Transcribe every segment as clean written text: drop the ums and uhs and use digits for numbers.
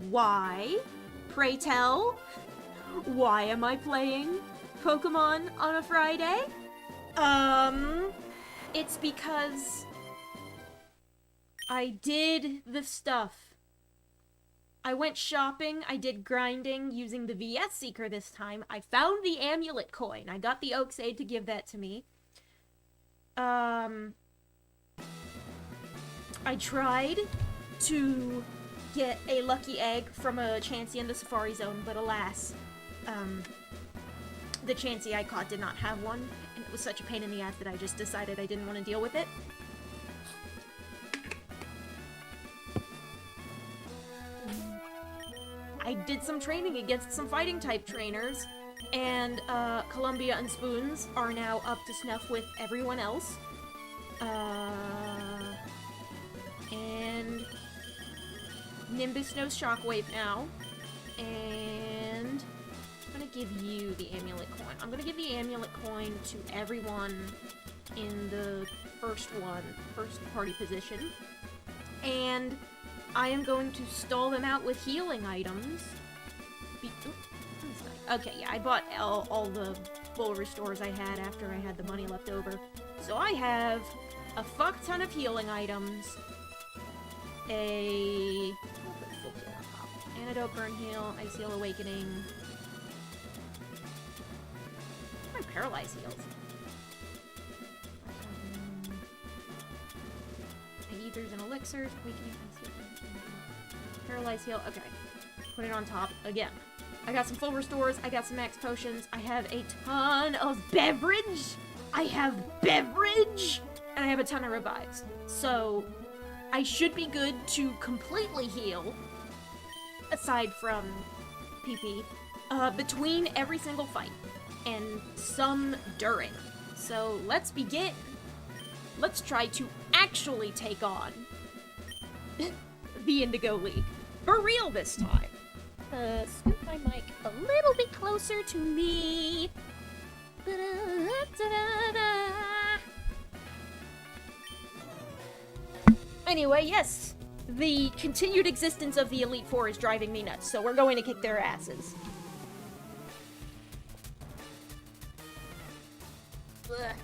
Why? Pray tell? Why am I playing Pokémon on a Friday? It's because I did the stuff. I went shopping, I did grinding using the VS Seeker this time. I found the amulet coin. I got the Oaks Aid to give that to me. I tried to get a lucky egg from a Chansey in the Safari Zone, but alas, the Chansey I caught did not have one, and it was such a pain in the ass that I just decided I didn't want to deal with it. I did some training against some fighting type trainers, and Columbia and Spoons are now up to snuff with everyone else. And Nimbus knows Shockwave now, and I'm gonna give you the amulet coin. I'm gonna give the amulet coin to everyone in the first party position, and I am going to stall them out with healing items. Okay, yeah, I bought all the full restores I had after I had the money left over. So I have a fuck ton of healing items, Antidote, Burn Heal, Ice Heal, Awakening. My Paralyze Heals. Ethers and Elixirs, Awakening, Ice Heal, Paralyze Heal, okay. Put it on top again. I got some full restores, I got some max potions, I have a ton of beverage! And I have a ton of revives. So, I should be good to completely heal, aside from PP, between every single fight, and some during. So, let's begin. Let's try to actually take on the Indigo League. For real this time. Scoot my mic a little bit closer to me. Anyway, yes. The continued existence of the Elite Four is driving me nuts, so we're going to kick their asses. Ugh.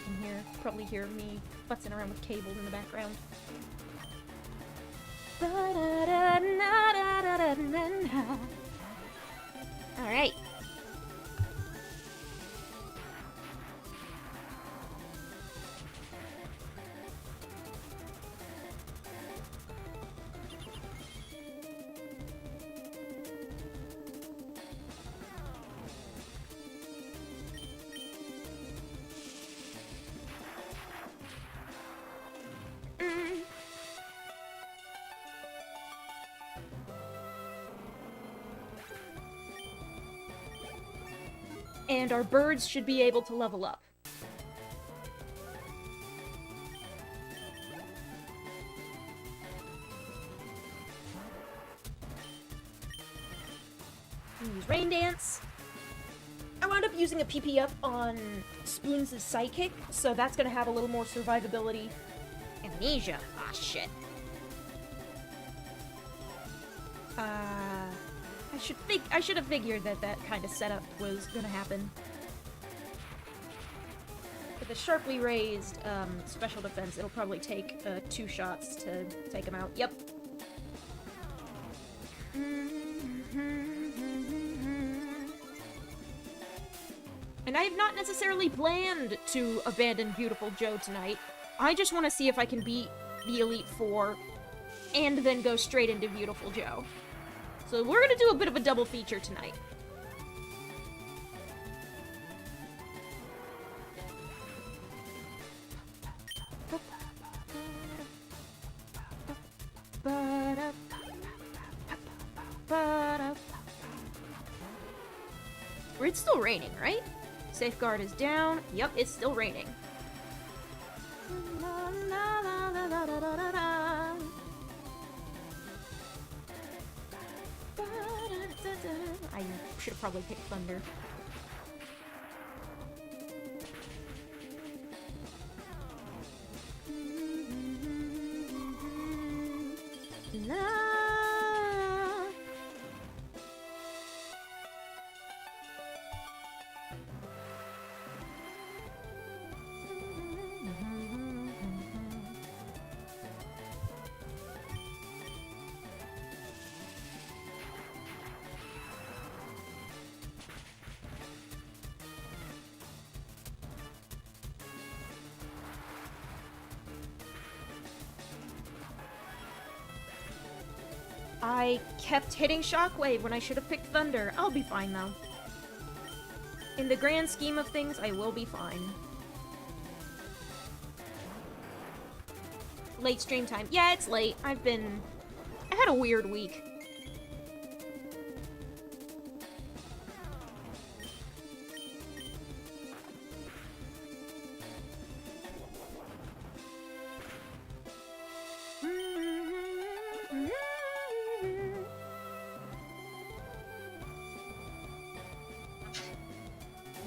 You can probably hear me futzing around with cables in the background. Alright. And our birds should be able to level up. Use Rain Dance. I wound up using a PP up on Spoons' Psychic, so that's gonna have a little more survivability. Amnesia. Ah, shit. I should have figured that kind of setup was gonna happen. With a sharply raised special defense, it'll probably take 2 shots to take him out. Yep. And I have not necessarily planned to abandon Beautiful Joe tonight. I just want to see if I can beat the Elite Four and then go straight into Beautiful Joe. So we're gonna do a bit of a double feature tonight. It's still raining, right? Safeguard is down. Yep, it's still raining. I should have probably picked Thunder. I kept hitting Shockwave when I should have picked Thunder. I'll be fine, though. In the grand scheme of things, I will be fine. Late stream time. Yeah, it's late. I had a weird week.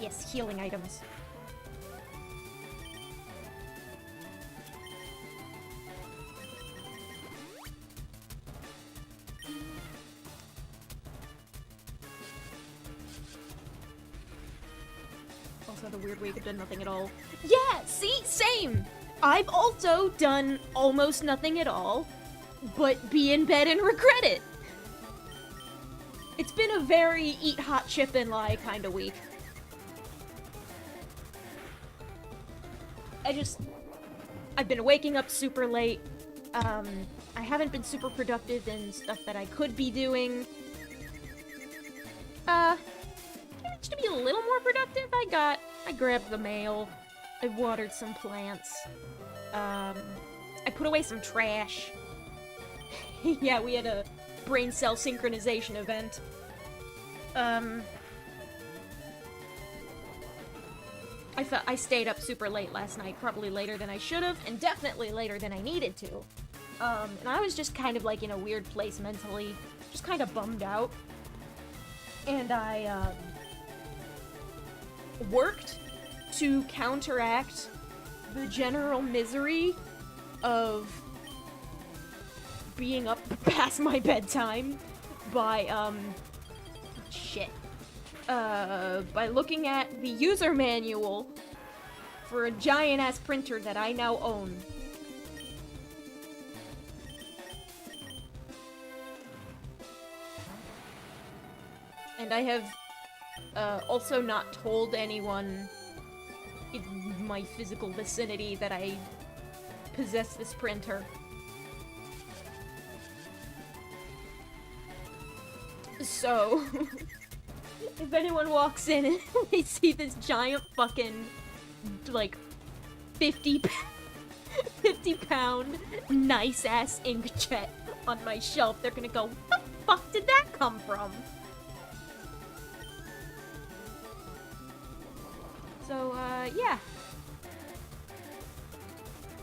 Yes, healing items. Also, the weird week I've done nothing at all. Yeah, see? Same! I've also done almost nothing at all, but be in bed and regret it. It's been a very eat hot chip and lie kind of week. I've been waking up super late. I haven't been super productive in stuff that I could be doing. Managed to be a little more productive. I grabbed the mail. I watered some plants. I put away some trash. Yeah, we had a brain cell synchronization event. I stayed up super late last night, probably later than I should have, and definitely later than I needed to. And I was just kind of like in a weird place mentally, just kind of bummed out. And I, worked to counteract the general misery of being up past my bedtime by, by looking at the user manual for a giant-ass printer that I now own. And I have, also not told anyone in my physical vicinity that I possess this printer. So, if anyone walks in and they see this giant fucking, like, 50-pound nice-ass inkjet on my shelf, they're gonna go, what the fuck did that come from? So, yeah.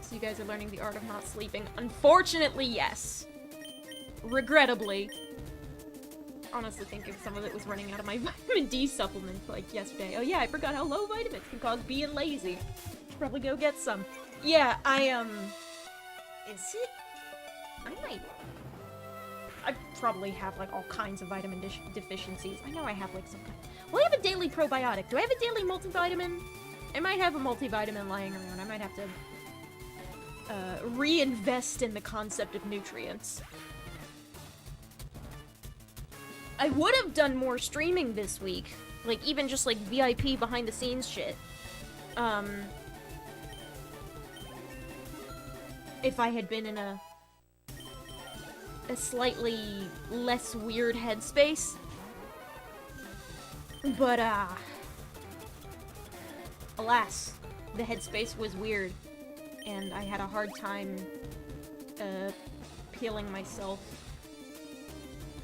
So you guys are learning the art of not sleeping. Unfortunately, yes. Regrettably. Honestly thinking some of it was running out of my vitamin D supplement, like, yesterday. Oh yeah, I forgot how low vitamins can cause being lazy. Should probably go get some. Yeah, is it? I probably have, like, all kinds of vitamin deficiencies. I know I have, like, some kind. Well, I have a daily probiotic. Do I have a daily multivitamin? I might have a multivitamin lying around. I might have to, reinvest in the concept of nutrients. I would have done more streaming this week. Like, even just, like, VIP behind-the-scenes shit. If I had been in a slightly less weird headspace. But, alas, the headspace was weird. And I had a hard time, peeling myself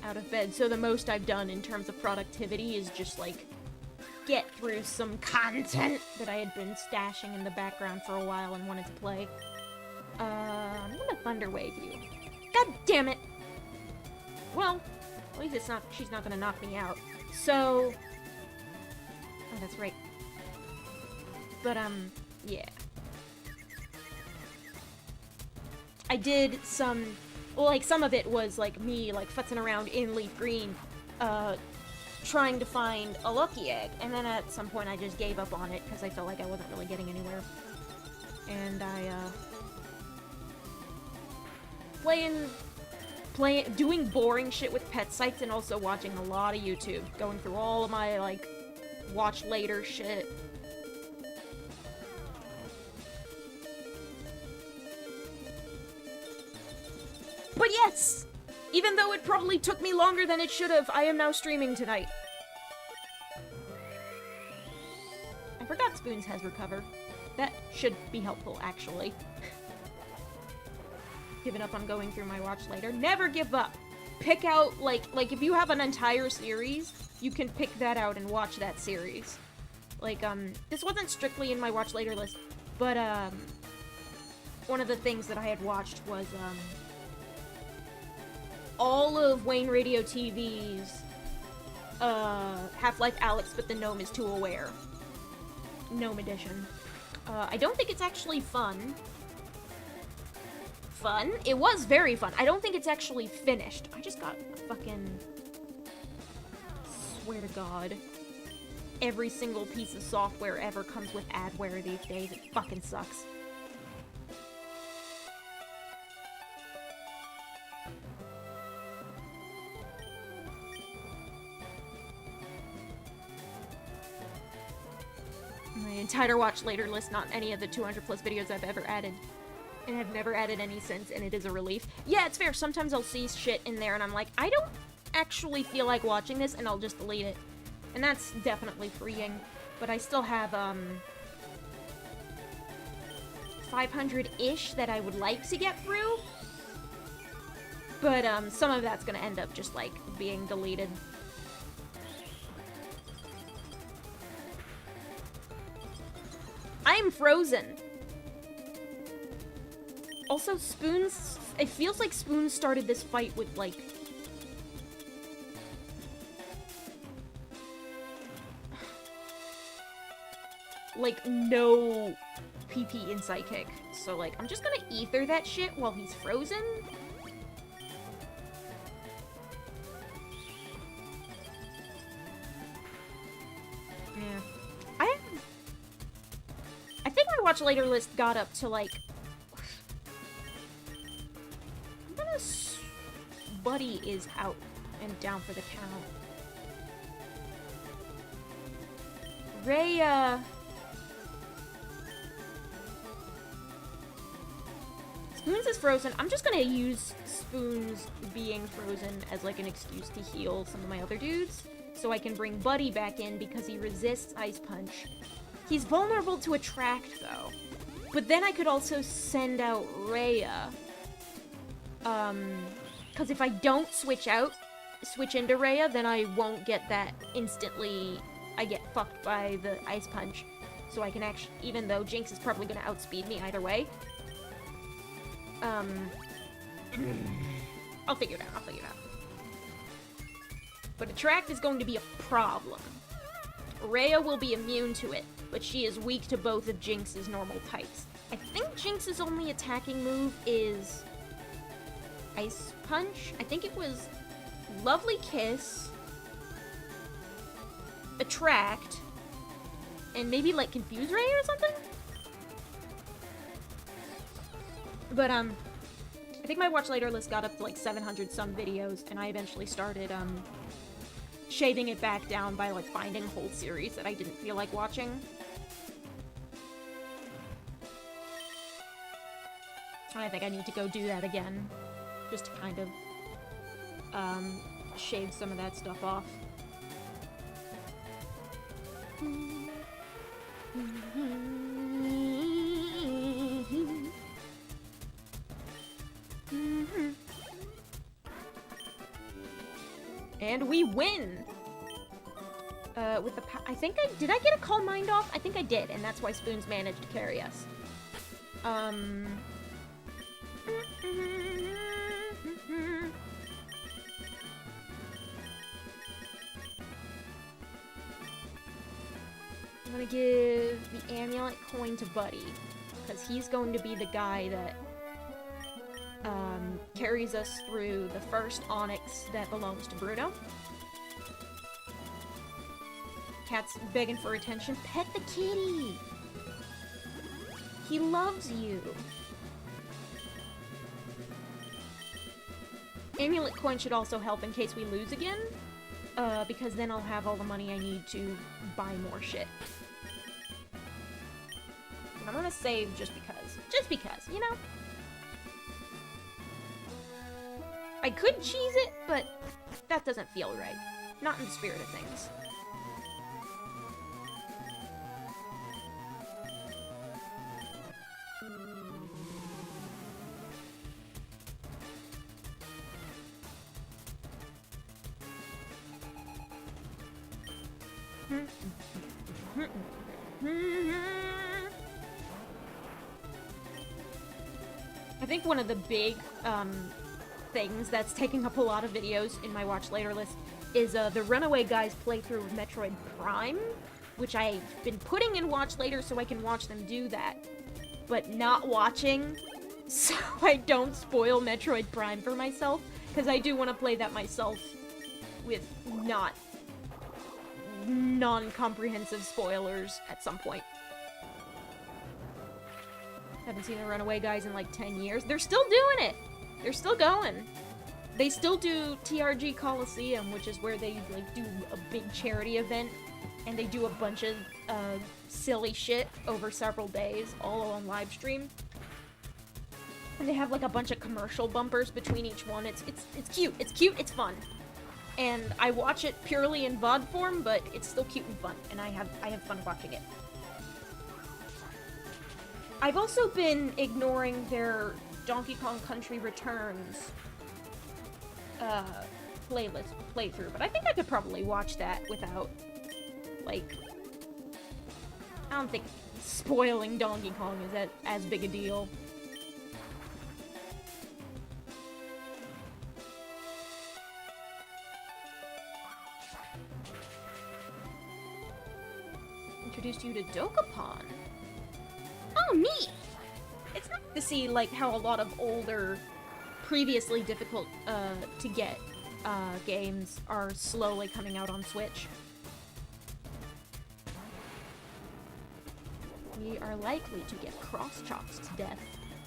out of bed. So the most I've done in terms of productivity is just, like, get through some content that I had been stashing in the background for a while and wanted to play. I'm gonna Thunder Wave you. God damn it! Well, at least it's not, she's not gonna knock me out. So... Oh, that's right. But, yeah. I did some... Well, like, some of it was, like, me, like, futzing around in LeafGreen, trying to find a lucky egg. And then at some point I just gave up on it, because I felt like I wasn't really getting anywhere. And doing boring shit with pet sites and also watching a lot of YouTube. Going through all of my, like, watch later shit. But yes! Even though it probably took me longer than it should have, I am now streaming tonight. I forgot Spoons has recover. That should be helpful, actually. Given up on going through my watch later. Never give up! Pick out, like if you have an entire series, you can pick that out and watch that series. Like, this wasn't strictly in my watch later list, but, one of the things that I had watched was, all of Wayne Radio TV's, Half-Life Alyx, but the gnome is too aware. Gnome edition. I don't think it's actually fun. Fun? It was very fun. I don't think it's actually finished. I just got a fucking... Swear to God. Every single piece of software ever comes with adware these days. It fucking sucks. My entire watch later list, not any of the 200 plus videos I've ever added. And I've never added any since, and it is a relief. Yeah, it's fair. Sometimes I'll see shit in there, and I'm like, I don't actually feel like watching this, and I'll just delete it. And that's definitely freeing. But I still have, 500-ish that I would like to get through. But, some of that's gonna end up just, like, being deleted. I'm frozen! Also, Spoons... It feels like Spoons started this fight with, like... like, no PP in Psychic. So, like, I'm just gonna ether that shit while he's frozen. Yeah. I think my watch later list got up to, like... Buddy is out and down for the count. Rhea... Spoons is frozen. I'm just gonna use Spoons being frozen as, like, an excuse to heal some of my other dudes. So I can bring Buddy back in because he resists Ice Punch. He's vulnerable to Attract, though. But then I could also send out Rhea. Because if I don't switch into Rhea, then I won't get that instantly, I get fucked by the Ice Punch. So I can actually, even though Jinx is probably gonna outspeed me either way. I'll figure it out, But Attract is going to be a problem. Rhea will be immune to it, but she is weak to both of Jinx's normal types. I think Jinx's only attacking move is... Ice Punch? I think it was Lovely Kiss, Attract, and maybe, like, Confuse Ray or something? But, I think my watch later list got up to, like, 700 some videos, and I eventually started, shaving it back down by, like, finding whole series that I didn't feel like watching. And I think I need to go do that again. Just to kind of, shave some of that stuff off. And we win! With the I think did I get a Calm Mind off? I think I did, and that's why Spoons managed to carry us. I'm gonna give the amulet coin to Buddy, because he's going to be the guy that carries us through the first Onyx that belongs to Bruno. Cat's begging for attention. Pet the kitty! He loves you. Amulet coin should also help in case we lose again, because then I'll have all the money I need to buy more shit. And I'm gonna save just because, you know? I could cheese it, but that doesn't feel right. Not in the spirit of things. I think one of the big things that's taking up a lot of videos in my watch later list is the Runaway Guys playthrough of Metroid Prime, which I've been putting in watch later so I can watch them do that, but not watching so I don't spoil Metroid Prime for myself, because I do want to play that myself with non-comprehensive spoilers at some point. Haven't seen the Runaway Guys in like 10 years. They're still doing it! They're still going. They still do TRG Coliseum, which is where they like do a big charity event, and they do a bunch of silly shit over several days, all on live stream. And they have like a bunch of commercial bumpers between each one. It's cute. It's cute. It's fun. And I watch it purely in VOD form, but it's still cute and fun, and I have fun watching it. I've also been ignoring their Donkey Kong Country Returns playthrough, but I think I could probably watch that without, like, I don't think spoiling Donkey Kong is as big a deal. Introduced you to Dokapon. Oh, neat! It's nice to see, like, how a lot of older, previously difficult to get games are slowly coming out on Switch. We are likely to get cross-chopped to death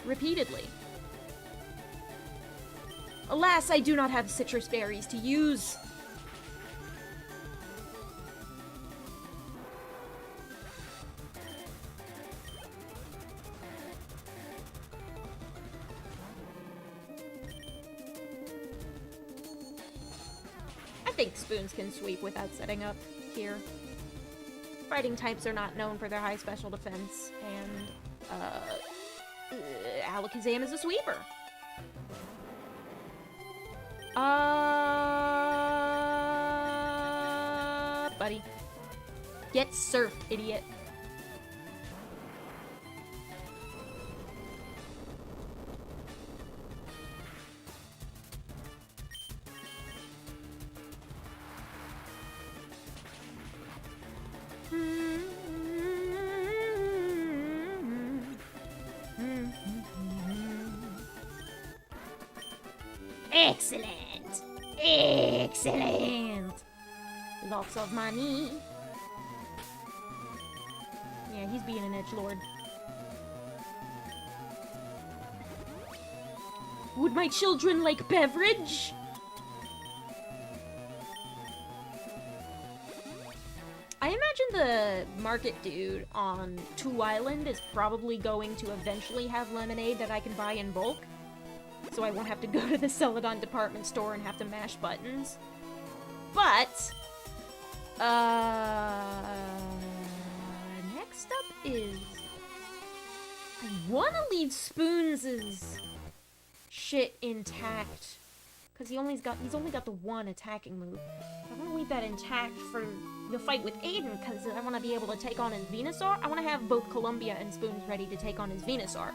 repeatedly. Alas, I do not have citrus berries to use. I think spoons can sweep without setting up here. Fighting types are not known for their high special defense, and Alakazam is a sweeper. Buddy. Get surfed, idiot. Excellent! Excellent! Lots of money. Yeah, he's being an edgelord. Would my children like beverage? I imagine the market dude on Two Island is probably going to eventually have lemonade that I can buy in bulk, so I won't have to go to the Celadon department store and have to mash buttons. But, next up is, I want to leave Spoons' shit intact, because he's only got the one attacking move. I want to leave that intact for the fight with Aiden, because I want to be able to take on his Venusaur. I want to have both Columbia and Spoons ready to take on his Venusaur.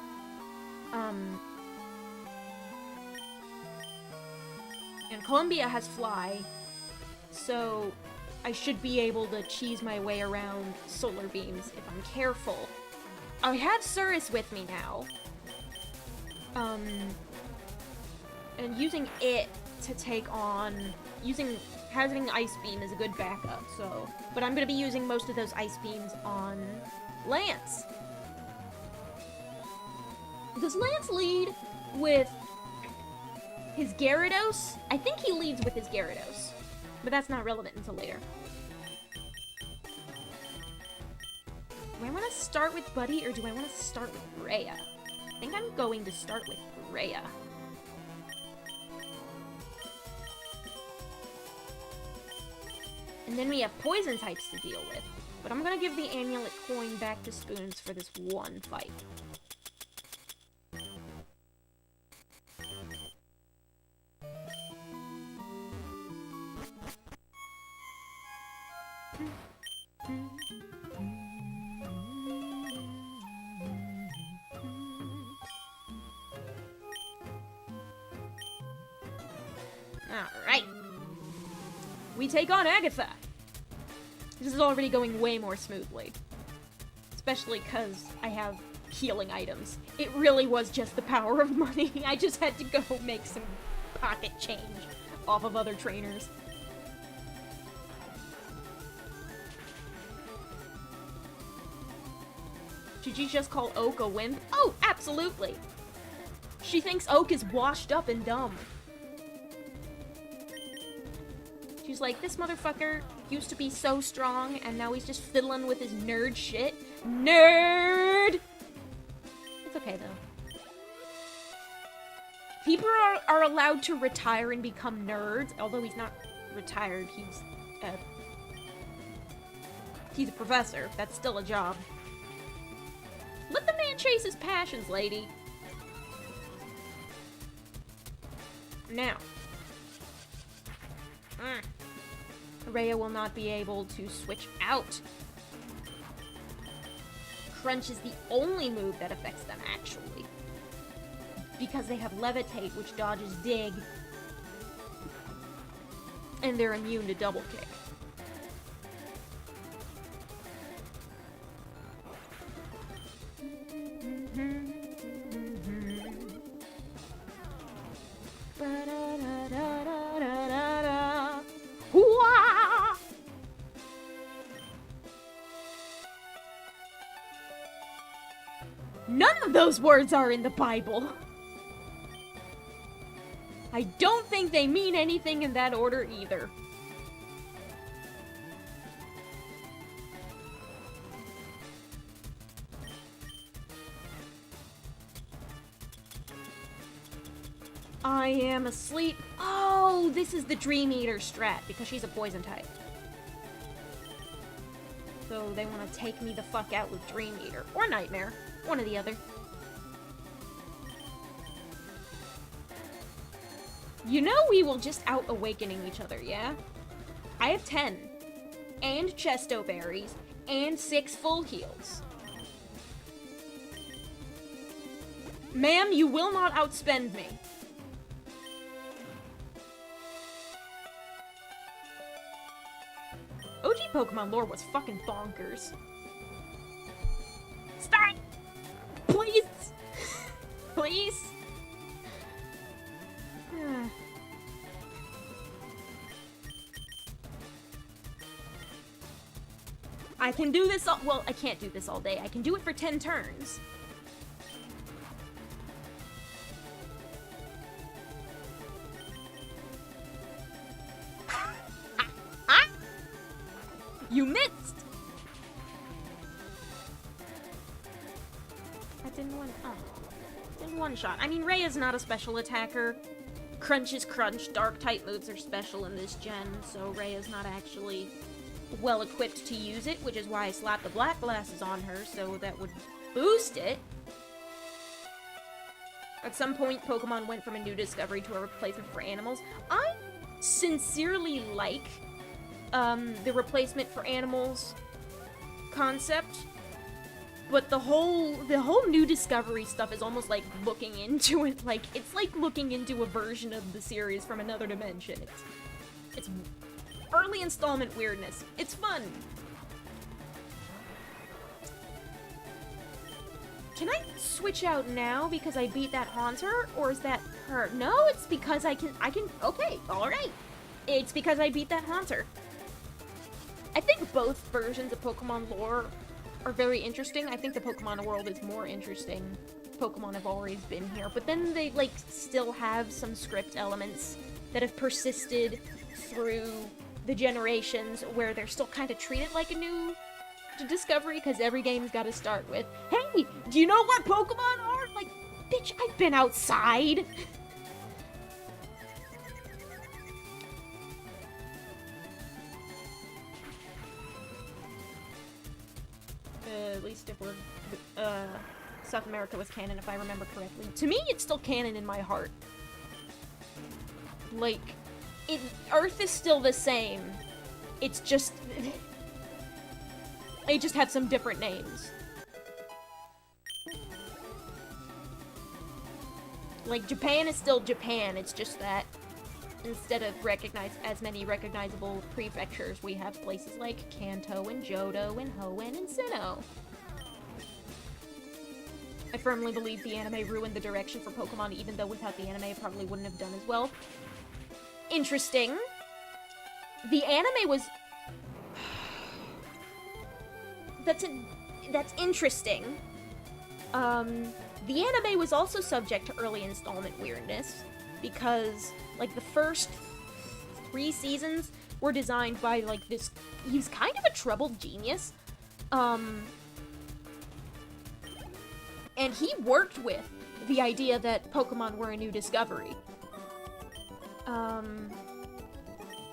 And Columbia has Fly, so I should be able to cheese my way around Solar Beams if I'm careful. I have Surus with me now. And using it to take on... Having Ice Beam is a good backup, so... But I'm gonna be using most of those Ice Beams on Lance. Does Lance lead with his Gyarados? I think he leads with his Gyarados, but that's not relevant until later. Do I want to start with Buddy, or do I want to start with Rhea? I think I'm going to start with Rhea. And then we have poison types to deal with. But I'm gonna give the amulet coin back to Spoons for this one fight. Alright. We take on Agatha. This is already going way more smoothly. Especially because I have healing items. It really was just the power of money. I just had to go make some pocket change off of other trainers. Did you just call Oak a wimp? Oh, absolutely! She thinks Oak is washed up and dumb. She's like, this motherfucker used to be so strong, and now he's just fiddling with his nerd shit. Nerd! It's okay, though. People are allowed to retire and become nerds, although he's not retired, he's a professor. That's still a job. Let the man chase his passions, lady. Now. Rhea will not be able to switch out. Crunch is the only move that affects them, actually. Because they have Levitate, which dodges Dig. And they're immune to Double Kick. None of those words are in the Bible. I don't think they mean anything in that order either. I am asleep. Oh, this is the Dream Eater strat, because she's a poison type. So they want to take me the fuck out with Dream Eater. Or Nightmare. One or the other. You know we will just out-awakening each other, yeah? I have 10. And Chesto Berries. And 6 full heals. Ma'am, you will not outspend me. OG Pokemon lore was fucking bonkers. Stop! Please! Please? I can do this all- well, I can't do this all day. I can do it for 10 turns. You missed! That didn't one shot. I mean, Rhea's not a special attacker. Crunch is Crunch. Dark type moves are special in this gen, so Rhea's not actually well equipped to use it, which is why I slapped the black glasses on her, so that would boost it. At some point, Pokemon went from a new discovery to a replacement for animals. I sincerely like the replacement for animals concept, but the whole new discovery stuff is almost like looking into it. Like, it's like looking into a version of the series from another dimension. It's early installment weirdness. It's fun. Can I switch out now because I beat that Haunter, or is that her? No, it's because I can, okay, alright. It's because I beat that Haunter. I think both versions of Pokemon lore are very interesting. I think the Pokemon world is more interesting. Pokemon have always been here, but then they, like, still have some script elements that have persisted through the generations where they're still kind of treated like a new discovery, because every game's got to start with, hey, do you know what Pokemon are? Like, bitch, I've been outside. least if we're, South America was canon, if I remember correctly. To me, it's still canon in my heart. Like, Earth is still the same. It's just... they just have some different names. Like, Japan is still Japan, it's just that instead of as many recognizable prefectures, we have places like Kanto and Johto and Hoenn and Sinnoh. I firmly believe the anime ruined the direction for Pokemon, even though without the anime it probably wouldn't have done as well. Interesting. The anime was... That's interesting. The anime was also subject to early installment weirdness, because, like, the first 3 seasons were designed by, like, this... He's kind of a troubled genius. And he worked with the idea that Pokemon were a new discovery.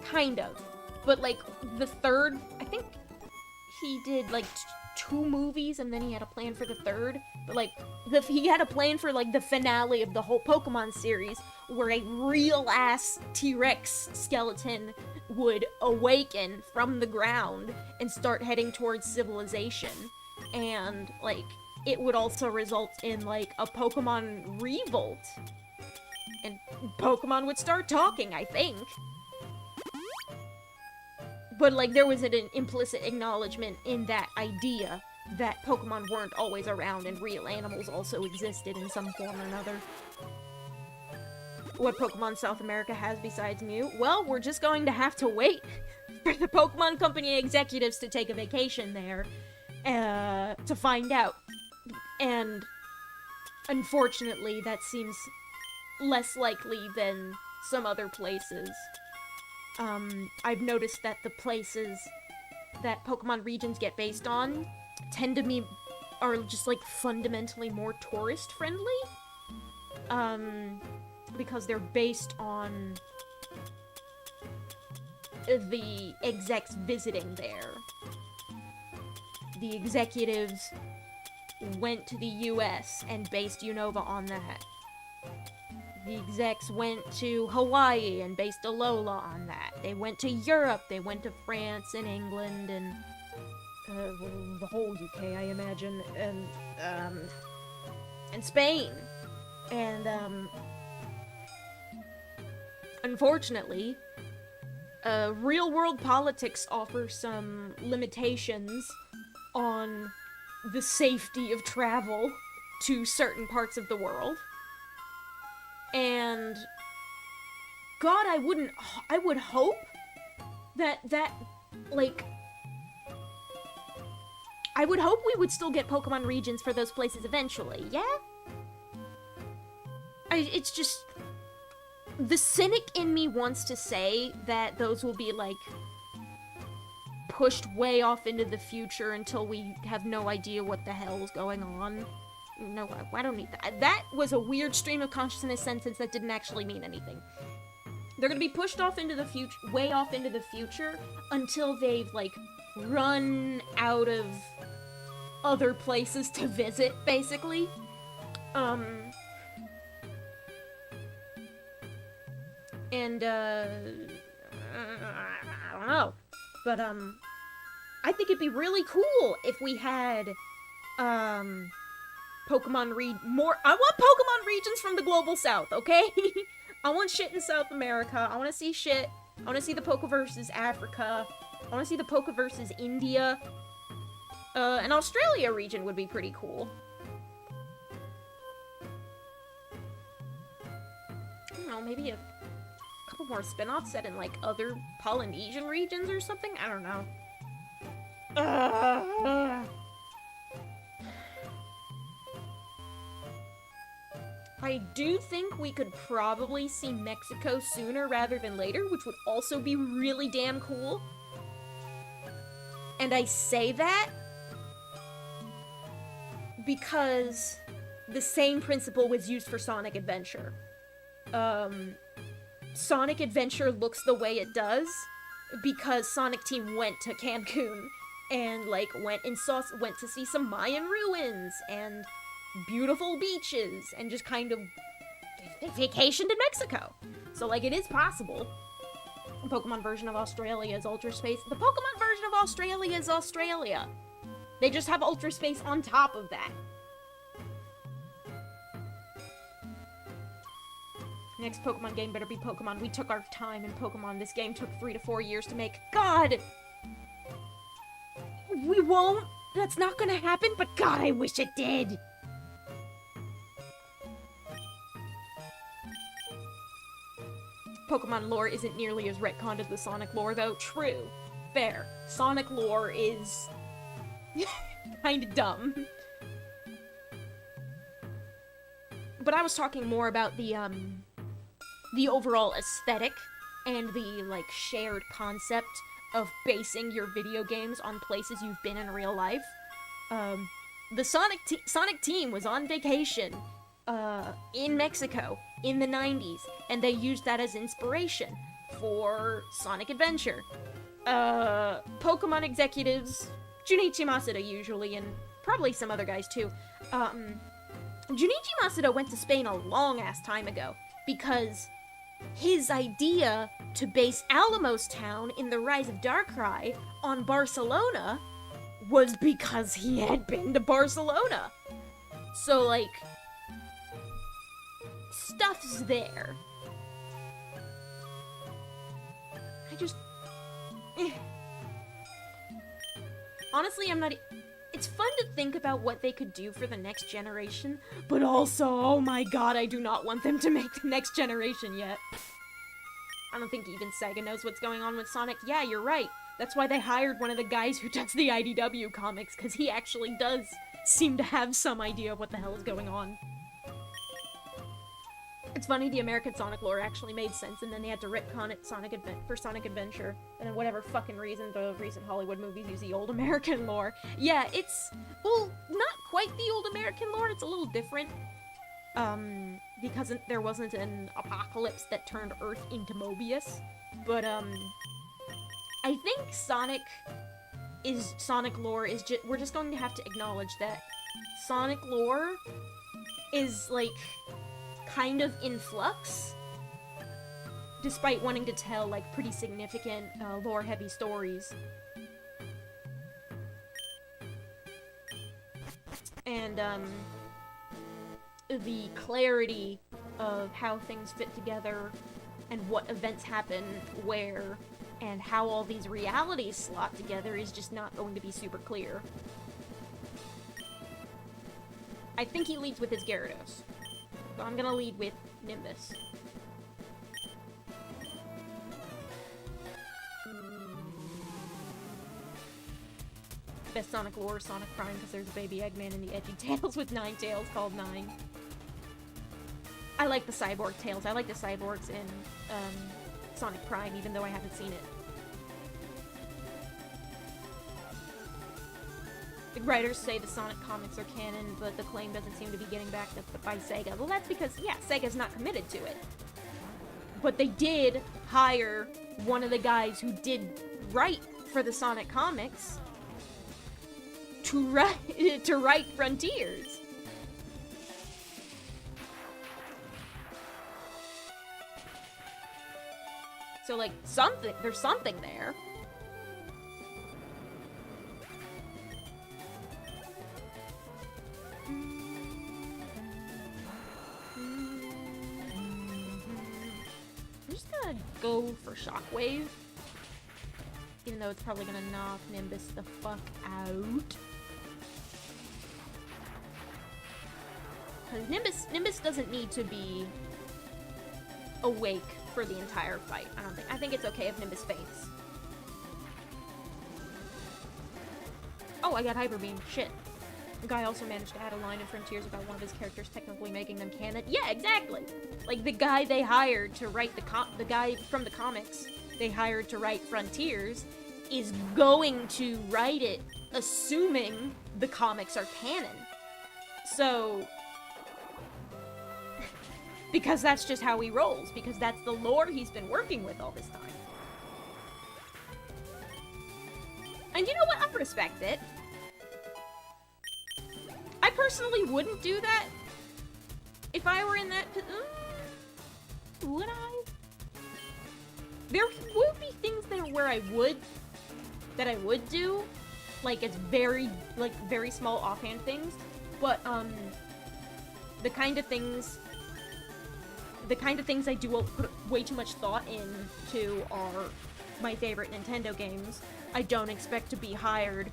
Kind of. But, like, the third... I think he did, like, 2 movies, and then he had a plan for the third. But, like, he had a plan for, like, the finale of the whole Pokemon series, where a real-ass T-Rex skeleton would awaken from the ground and start heading towards civilization. And, like, it would also result in, like, a Pokemon revolt. And Pokemon would start talking, I think. But, like, there was an implicit acknowledgement in that idea that Pokemon weren't always around and real animals also existed in some form or another. What Pokemon South America has besides Mew? Well, we're just going to have to wait for the Pokemon Company executives to take a vacation there to find out. And unfortunately, that seems less likely than some other places. I've noticed that the places that Pokemon regions get based on tend to be, are just, like, fundamentally more tourist-friendly. Because they're based on the execs visiting there. The executives went to the US and based Unova on that. The execs went to Hawaii and based Alola on that. They went to Europe, they went to France and England and the whole UK, I imagine, and Spain. And unfortunately, real-world politics offer some limitations on the safety of travel to certain parts of the world. And God, I would hope that, like, I would hope we would still get Pokemon regions for those places eventually, yeah? It's just, the cynic in me wants to say that those will be, like, pushed way off into the future until we have no idea what the hell is going on. No, I don't need that. That was a weird stream of consciousness sentence that didn't actually mean anything. They're gonna be pushed off into the future, way off into the future, until they've, like, run out of other places to visit, basically. And, I don't know. But, I think it'd be really cool if we had, Pokemon I want Pokemon regions from the global south, okay? I want shit in South America. I want to see shit. I want to see the Pokeverses Africa. I want to see the Pokeverses India. An Australia region would be pretty cool. I don't know, maybe a couple more spin-offs set in, like, other Polynesian regions or something? I don't know. I do think we could probably see Mexico sooner rather than later, which would also be really damn cool. And I say that because the same principle was used for Sonic Adventure. Sonic Adventure looks the way it does because Sonic Team went to Cancun and like went to see some Mayan ruins and beautiful beaches and just kind of vacationed in Mexico. So like it is possible. The Pokemon version of Australia is Ultra Space. The Pokemon version of Australia is Australia. They just have Ultra Space on top of that. Next Pokemon game better be Pokemon. We took our time in Pokemon. This game took 3 to 4 years to make. God! We won't. That's not gonna happen, but God, I wish it did. Pokemon lore isn't nearly as retconned as the Sonic lore, though. True. Fair. Sonic lore is kinda dumb. But I was talking more about the overall aesthetic and the, like, shared concept of basing your video games on places you've been in real life. The Sonic team was on vacation in Mexico in the 90s, and they used that as inspiration for Sonic Adventure. Pokemon executives, Junichi Masuda usually, and probably some other guys too. Junichi Masuda went to Spain a long-ass time ago, because his idea to base Alamos Town in The Rise of Darkrai on Barcelona was because he had been to Barcelona. So, like, stuff's there. Honestly, it's fun to think about what they could do for the next generation, but also, oh my god, I do not want them to make the next generation yet. I don't think even Sega knows what's going on with Sonic. Yeah, you're right. That's why they hired one of the guys who does the IDW comics, because he actually does seem to have some idea of what the hell is going on. It's funny, the American Sonic lore actually made sense, and then they had to retcon it for Sonic Adventure, and then whatever fucking reason the recent Hollywood movies use the old American lore. Yeah, it's, well, not quite the old American lore, it's a little different, because there wasn't an apocalypse that turned Earth into Mobius, but, I think Sonic lore is we're just going to have to acknowledge that Sonic lore is, like, kind of in flux, despite wanting to tell, like, pretty significant, lore-heavy stories. And, the clarity of how things fit together, and what events happen where, and how all these realities slot together is just not going to be super clear. I think he leads with his Gyarados. So I'm gonna lead with Nimbus. Best Sonic lore, Sonic Prime, because there's a baby Eggman in the edgy tails with 9 tails called 9. I like the cyborg tails. I like the cyborgs in Sonic Prime, even though I haven't seen it. The writers say the Sonic comics are canon, but the claim doesn't seem to be getting backed up by Sega. Well, that's because, yeah, Sega's not committed to it. But they did hire one of the guys who did write for the Sonic comics to write Frontiers. So, like, there's something there. I'm just gonna go for Shockwave, even though it's probably gonna knock Nimbus the fuck out. Because Nimbus doesn't need to be awake for the entire fight, I think it's okay if Nimbus faints. Oh, I got Hyper Beam. Shit. The guy also managed to add a line in Frontiers about one of his characters technically making them canon. Yeah, exactly! Like, the guy they hired to write the guy from the comics they hired to write Frontiers is going to write it assuming the comics are canon. So, because that's just how he rolls, because that's the lore he's been working with all this time. And you know what? I respect it. I personally wouldn't do that if I were in that... would I? There would be things there where I would do. Like, it's very small offhand things. But, the kind of things I do put way too much thought into are my favorite Nintendo games. I don't expect to be hired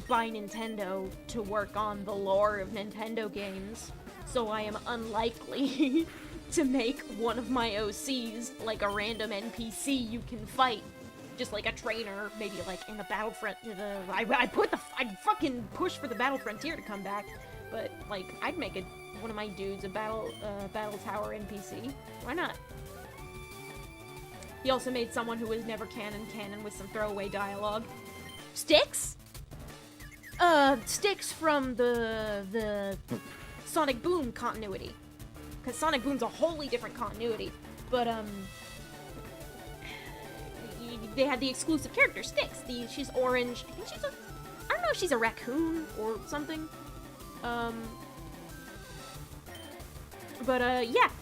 by Nintendo to work on the lore of Nintendo games, so I am unlikely to make one of my OCs like a random NPC you can fight. Just like a trainer, maybe like in the Battlefront. I'd fucking push for the Battle Frontier to come back, but like I'd make one of my dudes a battle tower NPC. Why not? He also made someone who was never canon with some throwaway dialogue. Styx? Styx from the Sonic Boom continuity. Because Sonic Boom's a wholly different continuity. But, they had the exclusive character, Styx. She's orange. I think I don't know if she's a raccoon or something. Yeah.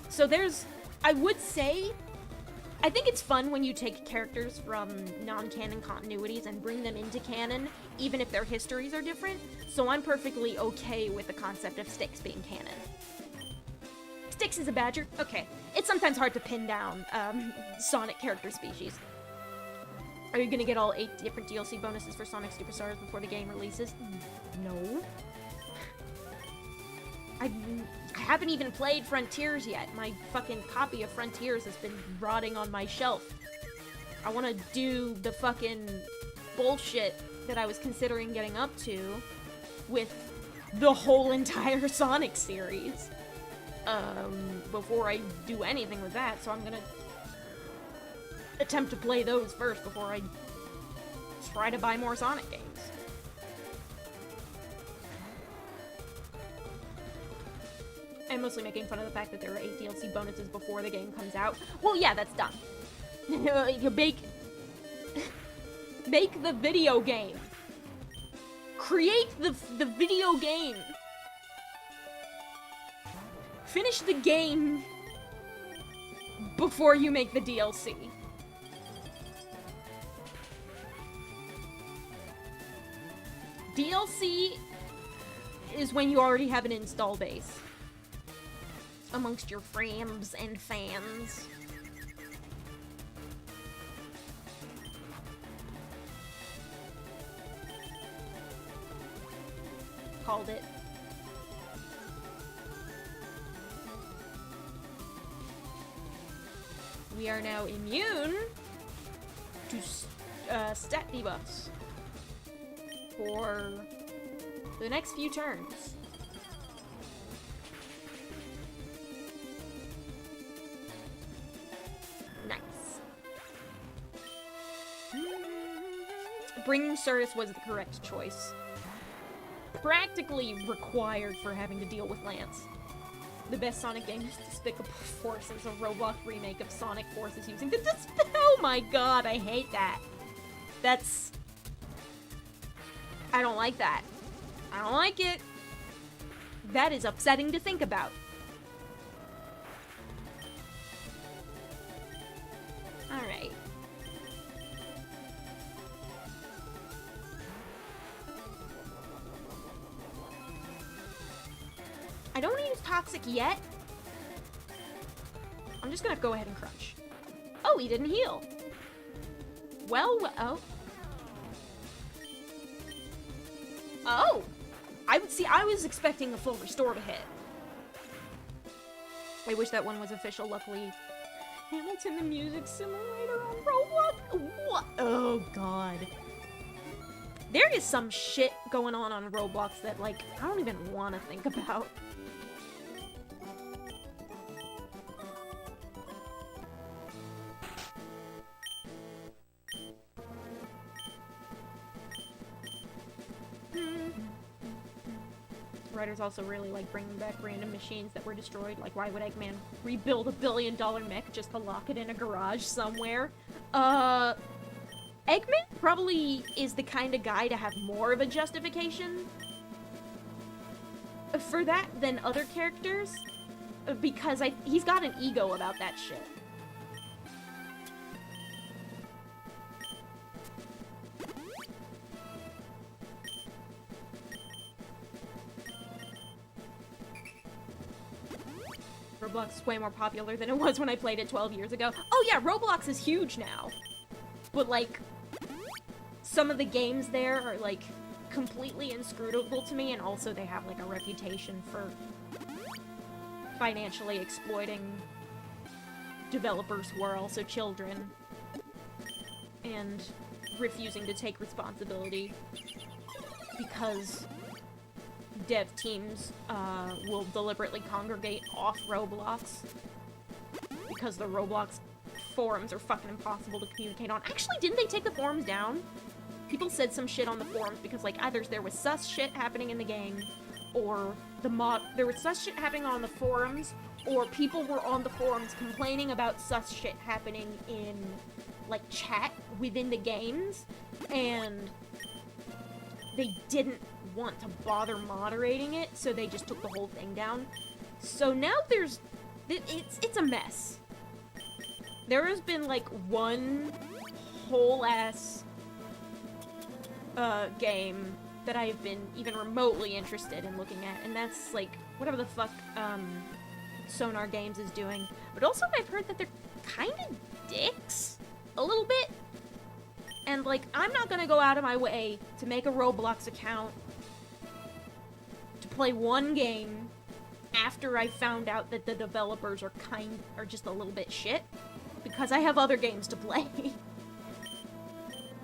So I would say, I think it's fun when you take characters from non-canon continuities and bring them into canon, even if their histories are different. So I'm perfectly okay with the concept of Styx being canon. Styx is a badger? Okay. It's sometimes hard to pin down, Sonic character species. Are you gonna get all 8 different DLC bonuses for Sonic Superstars before the game releases? No. I haven't even played Frontiers yet. My fucking copy of Frontiers has been rotting on my shelf. I want to do the fucking bullshit that I was considering getting up to with the whole entire Sonic series before I do anything with that, so I'm gonna attempt to play those first before I try to buy more Sonic games. I'm mostly making fun of the fact that there are 8 DLC bonuses before the game comes out. Well, yeah, that's dumb. You make the video game. Create the video game. Finish the game before you make the DLC. DLC is when you already have an install base amongst your friends and fans. Called it. We are now immune to stat debuffs for the next few turns. Bringing Certus was the correct choice. Practically required for having to deal with Lance. The best Sonic game is Despicable Forces, a Roblox remake of Sonic Forces using the Oh my god, I hate that. I don't like that. I don't like it. That is upsetting to think about. Alright. I don't want to use Toxic yet. I'm just gonna go ahead and crunch. Oh, he didn't heal. Well, oh. Oh! I was expecting a full restore to hit. I wish that one was official, luckily. Hamilton the Music Simulator on Roblox? What? Oh, God. There is some shit going on Roblox that, like, I don't even want to think about. Writers also really like bringing back random machines that were destroyed. Like, why would Eggman rebuild $1 billion mech just to lock it in a garage somewhere? Eggman Eggman probably is the kind of guy to have more of a justification for that than other characters, because he's got an ego about that shit. Roblox is way more popular than it was when I played it 12 years ago. Oh yeah, Roblox is huge now. But like, some of the games there are like completely inscrutable to me, and also they have like a reputation for financially exploiting developers who are also children and refusing to take responsibility because dev teams will deliberately congregate off Roblox because the Roblox forums are fucking impossible to communicate on. Actually, didn't they take the forums down? People said some shit on the forums because, like, either there was sus shit happening in the game, or there was sus shit happening on the forums, or people were on the forums complaining about sus shit happening in, like, chat within the games, and they didn't want to bother moderating it, so they just took the whole thing down. So now it's a mess. There has been, like, one whole-ass game that I have been even remotely interested in looking at, and that's, like, whatever the fuck, Sonar Games is doing. But also I've heard that they're kind of dicks, a little bit. And, like, I'm not gonna go out of my way to make a Roblox account to play one game after I found out that the developers are just a little bit shit, because I have other games to play.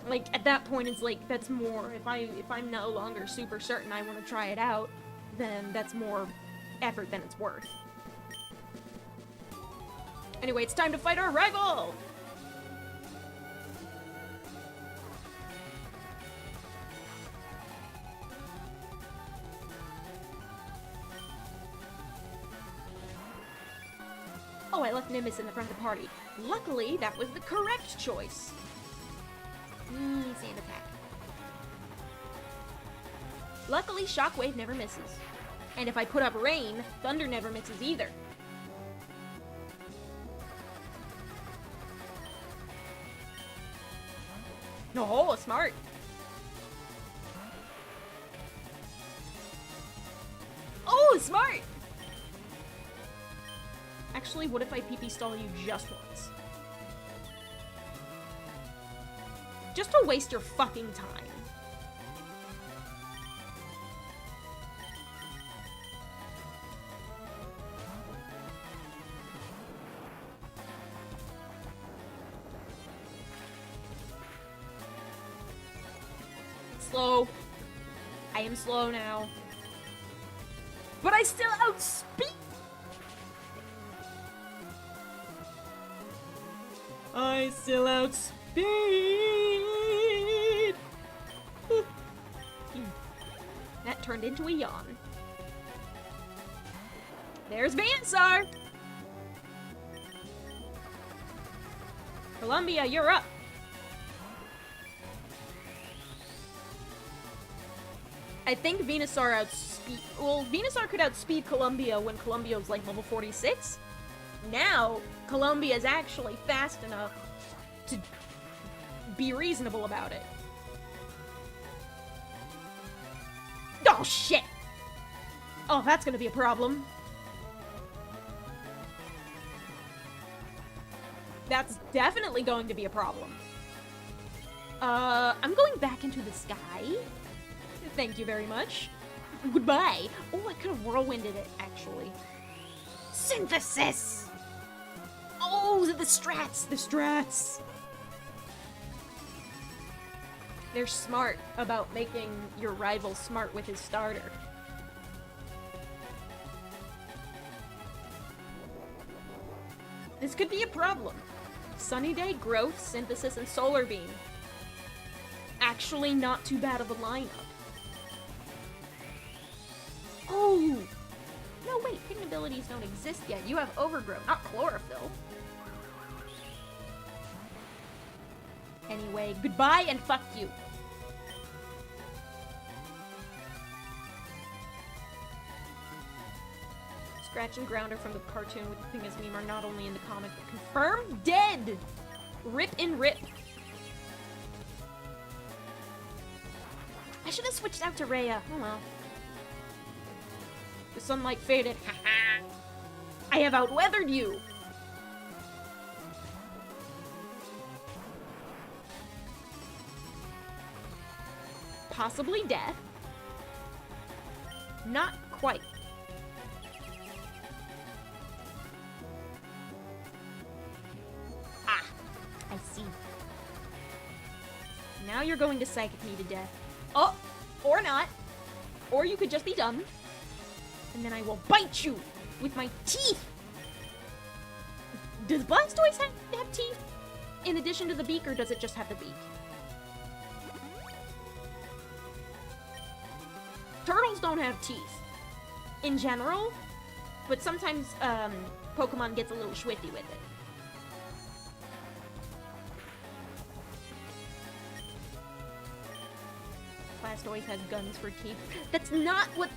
Like, at that point, it's like, that's more, if I'm no longer super certain I want to try it out, then that's more effort than it's worth. Anyway, it's time to fight our rival! Oh, I left Nimbus in the front of the party. Luckily, that was the correct choice. Sand attack. Luckily, Shockwave never misses. And if I put up Rain, Thunder never misses either. Oh, smart. Oh, smart! Actually, what if I PP stall you just once? Just to waste your fucking time. Slow. I am slow now. But I still outspeed. I still outspeed. That turned into a yawn. There's Venusaur. Columbia, you're up. I think Venusaur outspeed. Well, Venusaur could outspeed Columbia when Columbia was like level 46. Now, Columbia is actually fast enough to be reasonable about it. Oh, shit! Oh, that's gonna be a problem. That's definitely going to be a problem. I'm going back into the sky. Thank you very much. Goodbye. Oh, I could have whirlwinded it, actually. Synthesis! Oh, the strats! The strats! They're smart about making your rival smart with his starter. This could be a problem. Sunny Day, Growth, Synthesis, and Solar Beam. Actually not too bad of a lineup. Oh! No, wait, hidden abilities don't exist yet. You have Overgrow, not Chlorophyll. Anyway, goodbye and fuck you. Scratch and Grounder from the cartoon with the thing as meme are not only in the comic, but confirmed dead! Rip in rip. I should have switched out to Rhea. Oh well. The sunlight faded. Haha. I have outweathered you! Possibly death. Not quite. Ah, I see. Now you're going to psychic me to death. Oh, or not. Or you could just be dumb. And then I will bite you with my teeth. Does Blastoise have teeth in addition to the beak, or does it just have the beak? Turtles don't have teeth in general, but sometimes Pokemon gets a little swifty with it. Blastoise has guns for teeth. That's not what...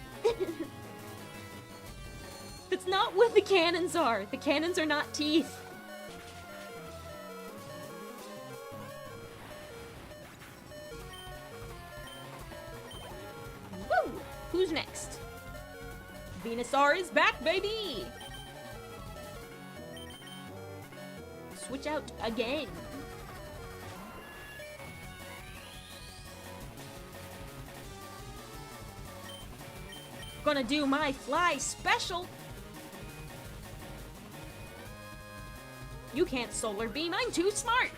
That's not what the cannons are. The cannons are not teeth. Woo! Who's next? Venusaur is back, baby! Switch out again. Gonna do my fly special. You can't solar beam, I'm too smart.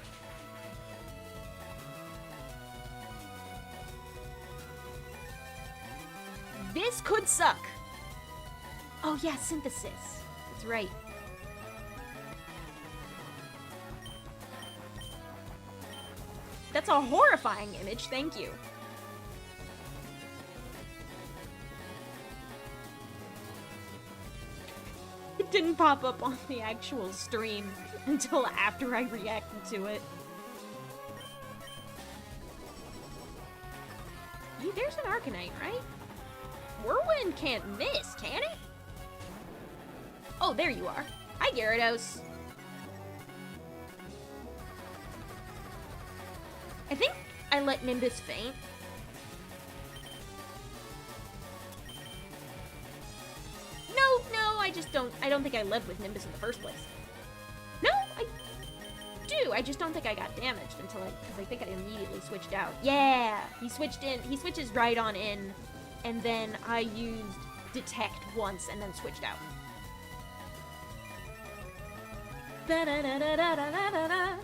This could suck. Oh yeah, synthesis. That's right. That's a horrifying image, thank you. It didn't pop up on the actual stream until after I reacted to it. There's an Arcanine, right? Whirlwind can't miss, can it? Oh, there you are. Hi, Gyarados. I think I let Nimbus faint. No, I don't think I lived with Nimbus in the first place. No, I do. I just don't think I got damaged because I think I immediately switched out. Yeah, he switches right on in, and then I used detect once and then switched out. Da da da da da da da da.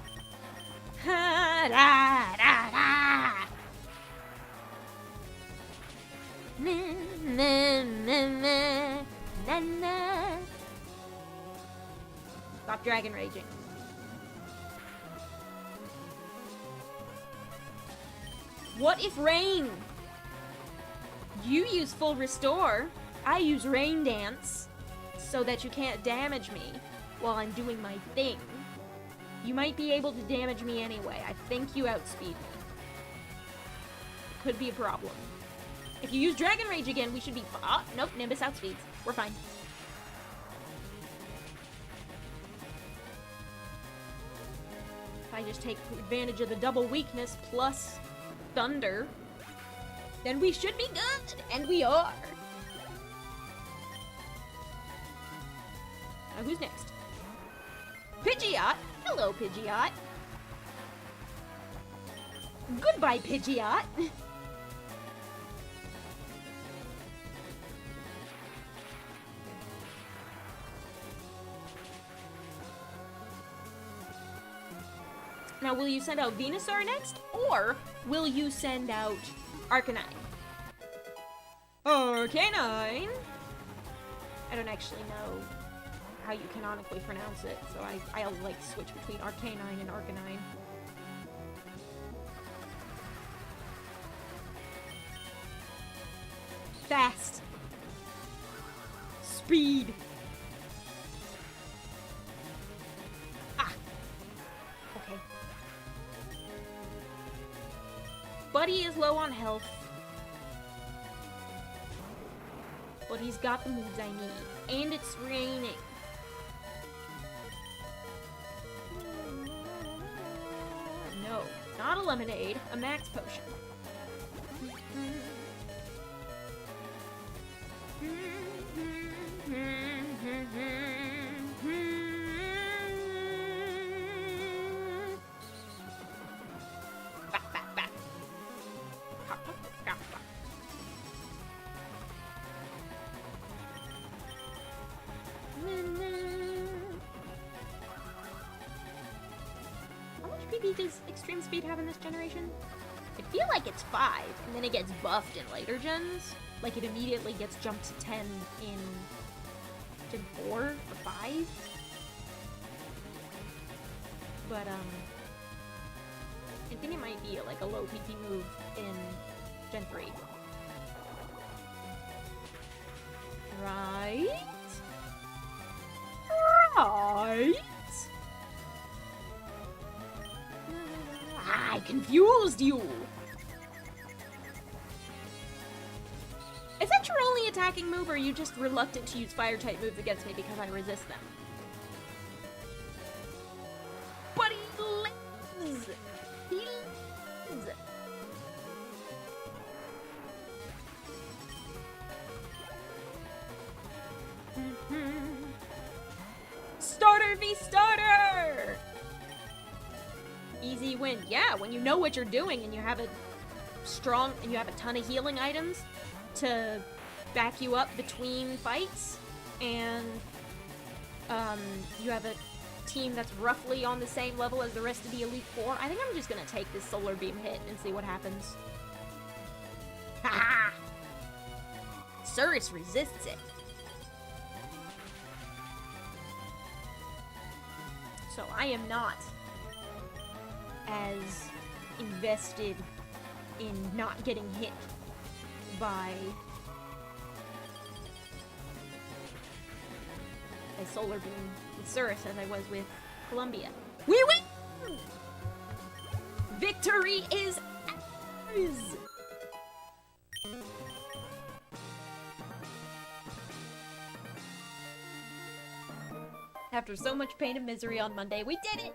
Ha da da da. Na na na na na na. Stop dragon raging. What if rain? You use full restore. I use rain dance so that you can't damage me while I'm doing my thing. You might be able to damage me anyway. I think you outspeed me. Could be a problem. If you use Dragon Rage again, we should be oh, nope, Nimbus outspeeds. We're fine. If I just take advantage of the double weakness plus Thunder, then we should be good, and we are. Now who's next? Pidgeot. Hello, Pidgeot. Goodbye, Pidgeot. Now, will you send out Venusaur next, or will you send out Arcanine? Arcanine! I don't actually know how you canonically pronounce it, so I'll like switch between Arcanine and Arcanine. Fast. Speed. Ah. Okay. Buddy is low on health. But he's got the moves I need. And it's raining. No, not a lemonade, a max potion. Does extreme speed have in this generation? I feel like it's 5, and then it gets buffed in later gens. Like, it immediately gets jumped to 10 in Gen 4 or 5. But, I think it might be, like, a low PP move in Gen 3. Right? Right? I confused you! Is that your only attacking move, or are you just reluctant to use fire-type moves against me because I resist them? But he lives! He lives! Starter v starter! Easy win. Yeah, when you know what you're doing and you have a ton of healing items to back you up between fights, and you have a team that's roughly on the same level as the rest of the Elite Four, I think I'm just gonna take this Solar Beam hit and see what happens. Ha! Cirrus resists it. So I am not as invested in not getting hit by a Solar Beam with Cirrus as I was with Columbia. We win! Victory is ours! After so much pain and misery on Monday, we did it!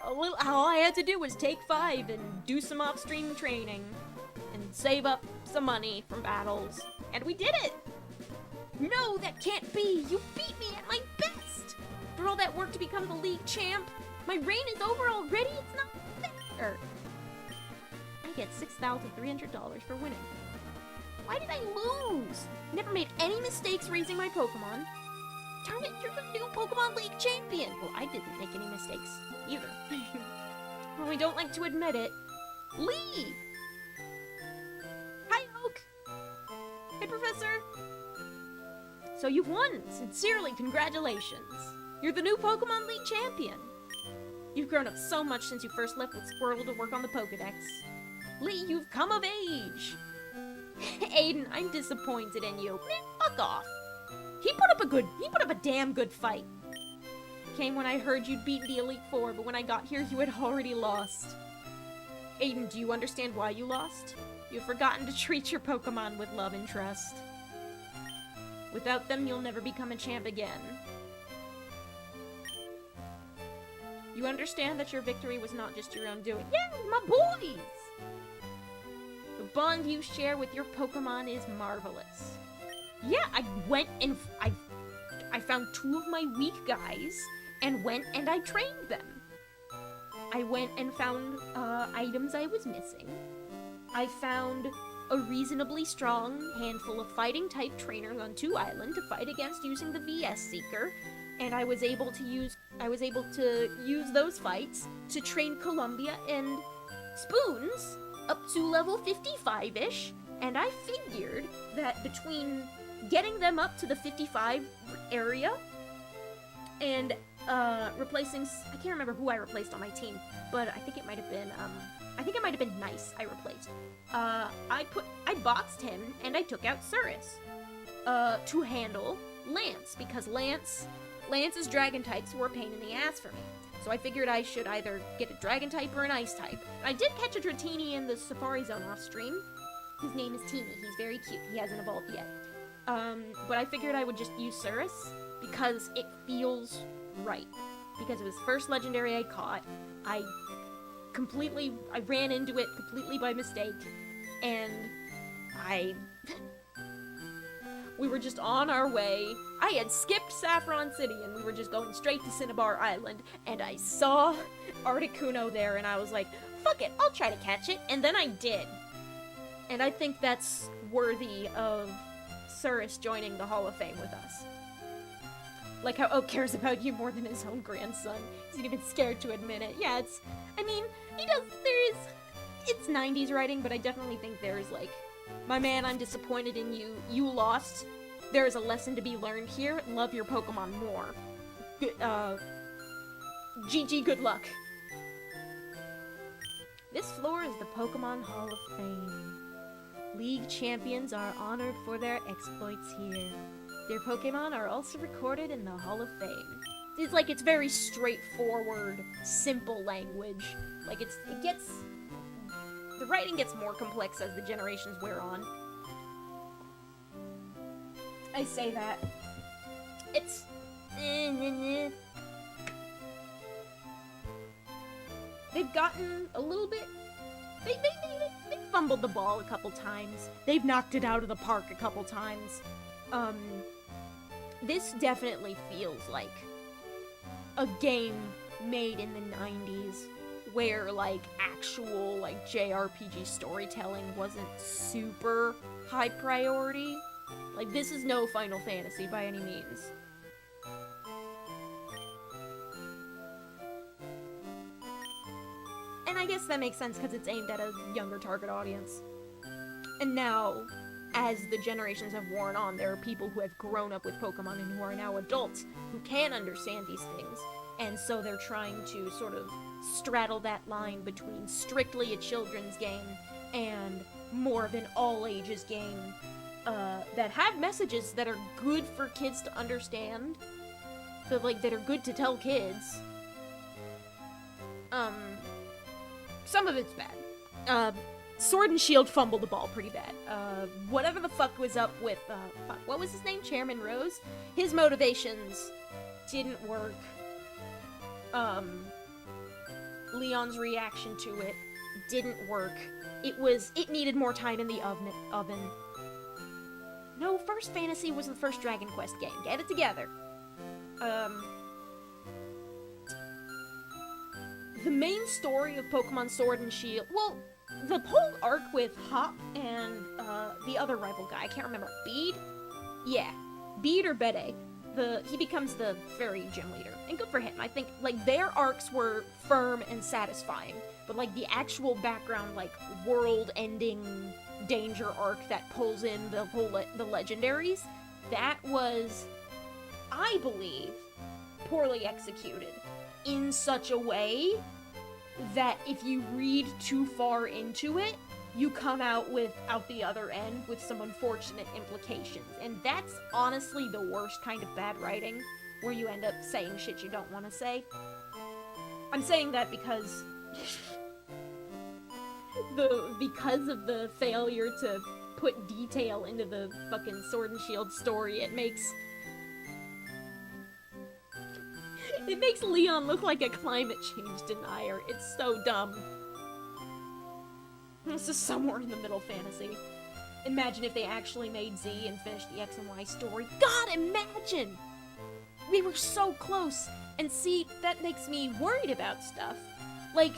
All I had to do was take 5 and do some off-stream training and save up some money from battles, and we did it! No, that can't be! You beat me at my best! For all that work to become the league champ, my reign is over already? It's not fair! I get $6,300 for winning. Why did I lose? Never made any mistakes raising my Pokemon. Darn it, you're the new Pokemon League champion! Well, I didn't make any mistakes either. Well, we don't like to admit it. Lee! Hi, Oak! Hey, Professor! So you've won! Sincerely, congratulations! You're the new Pokemon League champion! You've grown up so much since you first left with Squirrel to work on the Pokedex. Lee, you've come of age! Aiden, I'm disappointed in you. Man, fuck off! He put up a damn good fight. Came when I heard you'd beaten the Elite Four, but when I got here, you had already lost. Aiden, do you understand why you lost? You've forgotten to treat your Pokemon with love and trust. Without them, you'll never become a champ again. You understand that your victory was not just your own doing. Yeah, my boys! The bond you share with your Pokemon is marvelous. Yeah, I went and I found 2 of my weak guys and went and I trained them. I went and found items I was missing. I found a reasonably strong handful of fighting type trainers on 2 Island to fight against using the VS Seeker, and I was able to use those fights to train Columbia and Spoons up to level 55-ish, and I figured that between getting them up to the 55 area and replacing, I can't remember who I replaced on my team, but I think it might have been Nice I replaced. I boxed him and I took out Cirrus to handle Lance, because Lance's dragon types were a pain in the ass for me. So I figured I should either get a dragon type or an ice type. I did catch a Dratini in the Safari Zone off stream. His name is Teeny. He's very cute. He hasn't evolved yet. But I figured I would just use Surus because it feels right. Because it was the first legendary I caught. I ran into it completely by mistake. And we were just on our way. I had skipped Saffron City and we were just going straight to Cinnabar Island. And I saw Articuno there and I was like, fuck it, I'll try to catch it. And then I did. And I think that's worthy of Surus joining the Hall of Fame with us. Like how Oak cares about you more than his own grandson. He's even scared to admit it. Yeah, it's 90s writing, but I definitely think there's like, my man, I'm disappointed in you. You lost. There is a lesson to be learned here. Love your Pokemon more. GG, good luck. This floor is the Pokemon Hall of Fame. League champions are honored for their exploits here. Their Pokemon are also recorded in the Hall of Fame. It's very straightforward, simple language. Like, the writing gets more complex as the generations wear on. I say that. It's... They've gotten a little bit... They fumbled the ball a couple times. They've knocked it out of the park a couple times. This definitely feels like a game made in the 90s where, like, actual, like, JRPG storytelling wasn't super high priority. Like, this is no Final Fantasy by any means. And I guess that makes sense because it's aimed at a younger target audience. And now, as the generations have worn on, there are people who have grown up with Pokemon and who are now adults who can understand these things. And so they're trying to sort of straddle that line between strictly a children's game and more of an all-ages game that have messages that are good for kids to understand, but like that are good to tell kids. Some of it's bad. Sword and Shield fumbled the ball pretty bad. Whatever the fuck was up with, what was his name? Chairman Rose? His motivations didn't work. Leon's reaction to it didn't work. It needed more time in the oven. No, First Fantasy was the first Dragon Quest game. Get it together. The main story of Pokemon Sword and Shield, well, the whole arc with Hop and the other rival guy, I can't remember, Bede? Yeah, Bede or Bede. He becomes the fairy gym leader, and good for him. I think, like, their arcs were firm and satisfying, but, like, the actual background, like, world-ending danger arc that pulls in the legendaries, that was, I believe, poorly executed in such a way that if you read too far into it, you come out the other end with some unfortunate implications. And that's honestly the worst kind of bad writing, where you end up saying shit you don't want to say. I'm saying that because because of the failure to put detail into the fucking Sword and Shield story, it makes Leon look like a climate change denier. It's so dumb. This is somewhere in the middle fantasy. Imagine if they actually made Z and finished the X and Y story. God, imagine! We were so close. And see, that makes me worried about stuff. Like,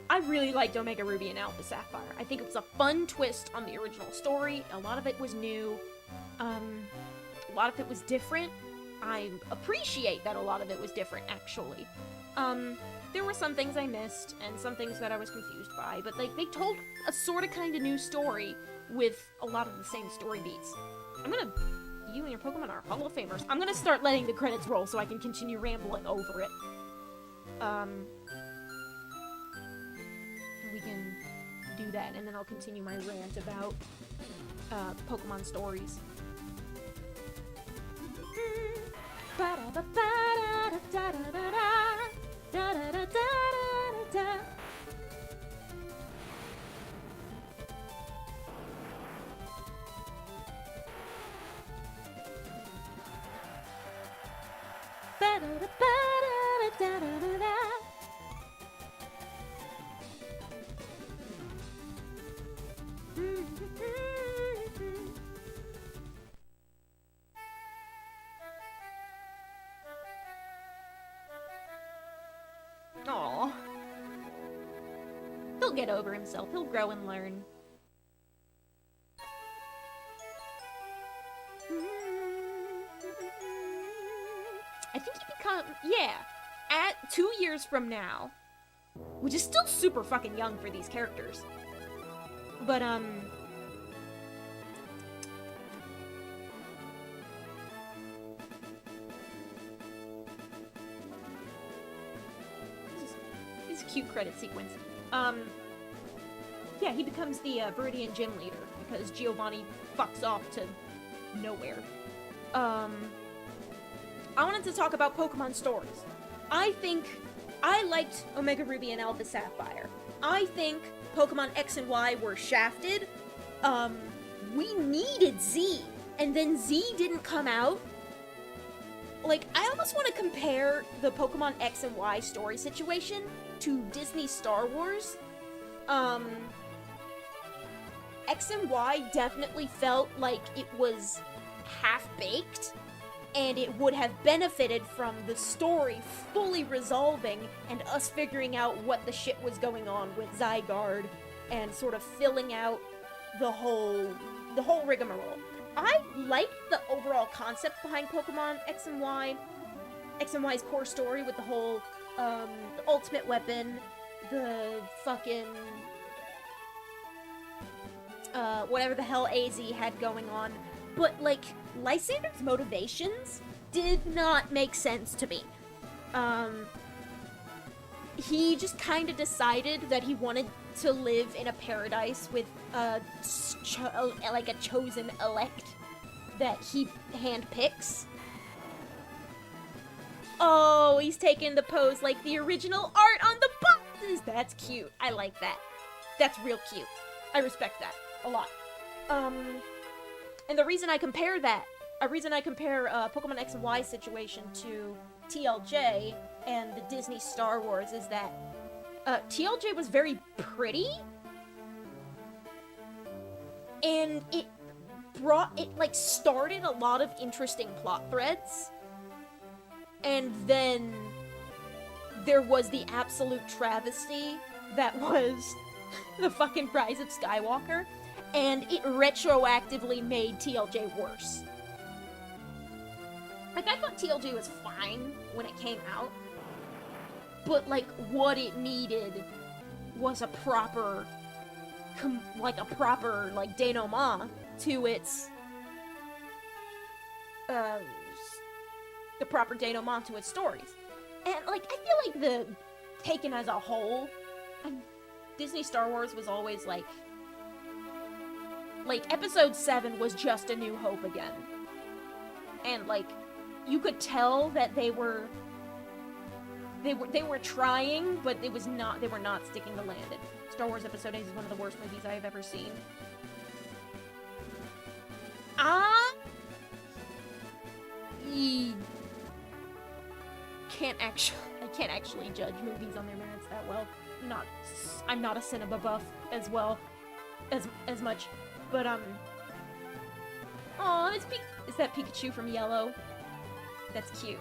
I really liked Omega Ruby and Alpha Sapphire. I think it was a fun twist on the original story. A lot of it was new. A lot of it was different. I appreciate that a lot of it was different, actually. There were some things I missed, and some things that I was confused by, but like, they told a sorta kinda new story with a lot of the same story beats. You and your Pokemon are Hall of Famers. I'm gonna start letting the credits roll so I can continue rambling over it. We can do that, and then I'll continue my rant about, Pokemon stories. da da da da da da da da. Aww. He'll get over himself. He'll grow and learn. I think he yeah, at 2 years from now, which is still super fucking young for these characters. But, this is a cute credit sequence. Yeah, he becomes the Viridian gym leader because Giovanni fucks off to nowhere. I wanted to talk about Pokemon stories. I liked Omega Ruby and Alpha Sapphire. I think Pokemon X and Y were shafted. We needed Z, and then Z didn't come out. Like, I almost want to compare the Pokemon X and Y story situation to Disney Star Wars. X and Y definitely felt like it was half-baked, and it would have benefited from the story fully resolving and us figuring out what the shit was going on with Zygarde and sort of filling out the whole rigmarole. I liked the overall concept behind Pokemon X and Y. X and Y's core story with the whole, the ultimate weapon, the fucking, whatever the hell AZ had going on. But, like, Lysander's motivations did not make sense to me. He just kind of decided that he wanted to live in a paradise with, like a chosen elect that he handpicks. Oh, he's taking the pose like the original art on the boxes! That's cute. I like that. That's real cute. I respect that a lot. And the reason I compare Pokemon X and Y situation to TLJ and the Disney Star Wars is that TLJ was very pretty, and it started a lot of interesting plot threads, and then there was the absolute travesty that was the fucking Rise of Skywalker, and it retroactively made TLJ worse. Like, I thought TLJ was fine when it came out, but, like, what it needed was a proper, denouement to its, the proper denouement to its stories. And, like, I feel like taken as a whole, Disney Star Wars was always, like, Episode 7 was just A New Hope again. And, like, you could tell that they were trying, but they were not sticking the landing. Star Wars Episode 8 is one of the worst movies I've ever seen. I can't actually judge movies on their merits that well. I'm not a cinema buff as well as much. But, aw, is that Pikachu from Yellow? That's cute.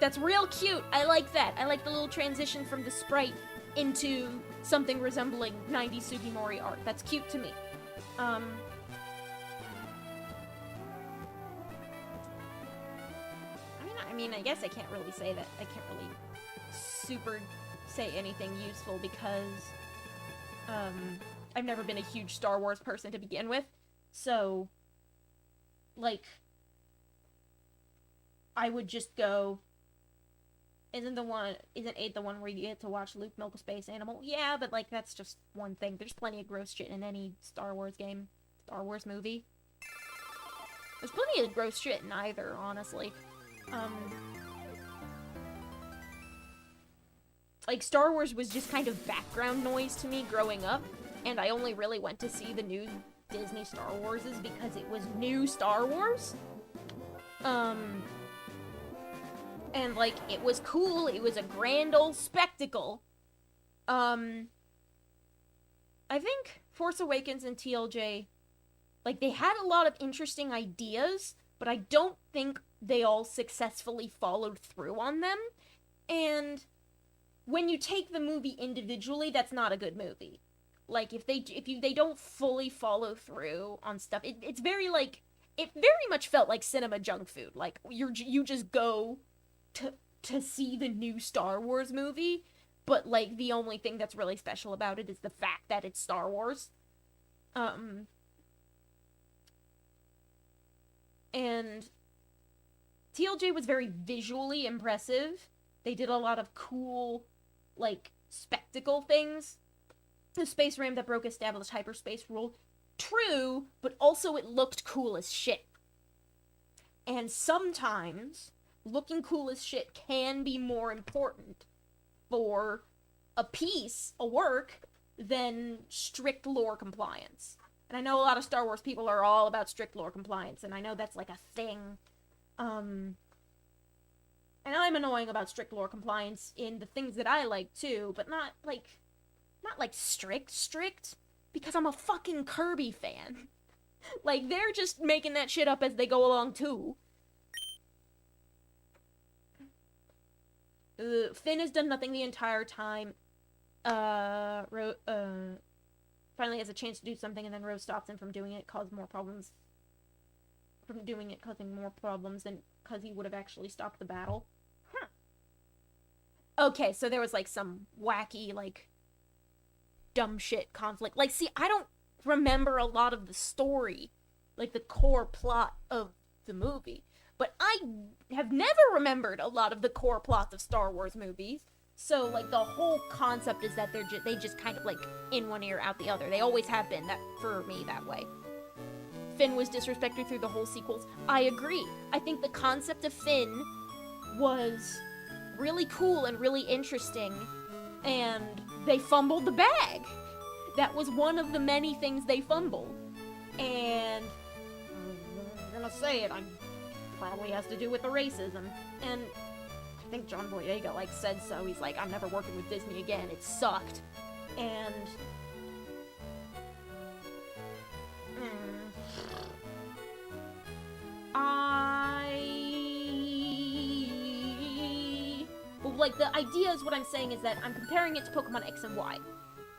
That's real cute! I like that. I like the little transition from the sprite into something resembling 90s Sugimori art. That's cute to me. I mean, I guess I can't really say that. I can't really super say anything useful because, I've never been a huge Star Wars person to begin with, so, like, I would just go, isn't 8 the one where you get to watch Luke milk a space animal? Yeah, but, like, that's just one thing. There's plenty of gross shit in any Star Wars game, Star Wars movie. There's plenty of gross shit in either, honestly. like, Star Wars was just kind of background noise to me growing up, and I only really went to see the new Disney Star Warses because it was new Star Wars. And, like, it was cool, it was a grand old spectacle. I think Force Awakens and TLJ, like, they had a lot of interesting ideas, but I don't think they all successfully followed through on them. And when you take the movie individually, that's not a good movie. Like, if they don't fully follow through on stuff, it's very, like, it very much felt like cinema junk food. Like, you just go to see the new Star Wars movie, but, like, the only thing that's really special about it is the fact that it's Star Wars. And TLJ was very visually impressive. They did a lot of cool, like, spectacle things. The space ram that broke established hyperspace rule. True, but also it looked cool as shit. And sometimes, looking cool as shit can be more important for a piece, a work, than strict lore compliance. And I know a lot of Star Wars people are all about strict lore compliance, and I know that's, like, a thing. And I'm annoying about strict lore compliance in the things that I like, too, but not strict, because I'm a fucking Kirby fan. Like, they're just making that shit up as they go along, too. Finn has done nothing the entire time. Finally has a chance to do something, and then Rose stops him from doing it, causing more problems than because he would have actually stopped the battle. Huh. Okay, so there was, like, some wacky, like, dumb shit conflict. Like, see, I don't remember a lot of the story, like, the core plot of the movie, but I have never remembered a lot of the core plots of Star Wars movies. So, like, the whole concept is that they just kind of, like, in one ear, out the other. They always have been, that for me, that way. Finn was disrespected through the whole sequels. I agree. I think the concept of Finn was really cool and really interesting, and they fumbled the bag. That was one of the many things they fumbled. And I'm gonna say it, probably has to do with the racism. And I think John Boyega, like, said so. He's like, I'm never working with Disney again. It sucked. And But, like, the idea is, what I'm saying is that I'm comparing it to Pokemon X and Y,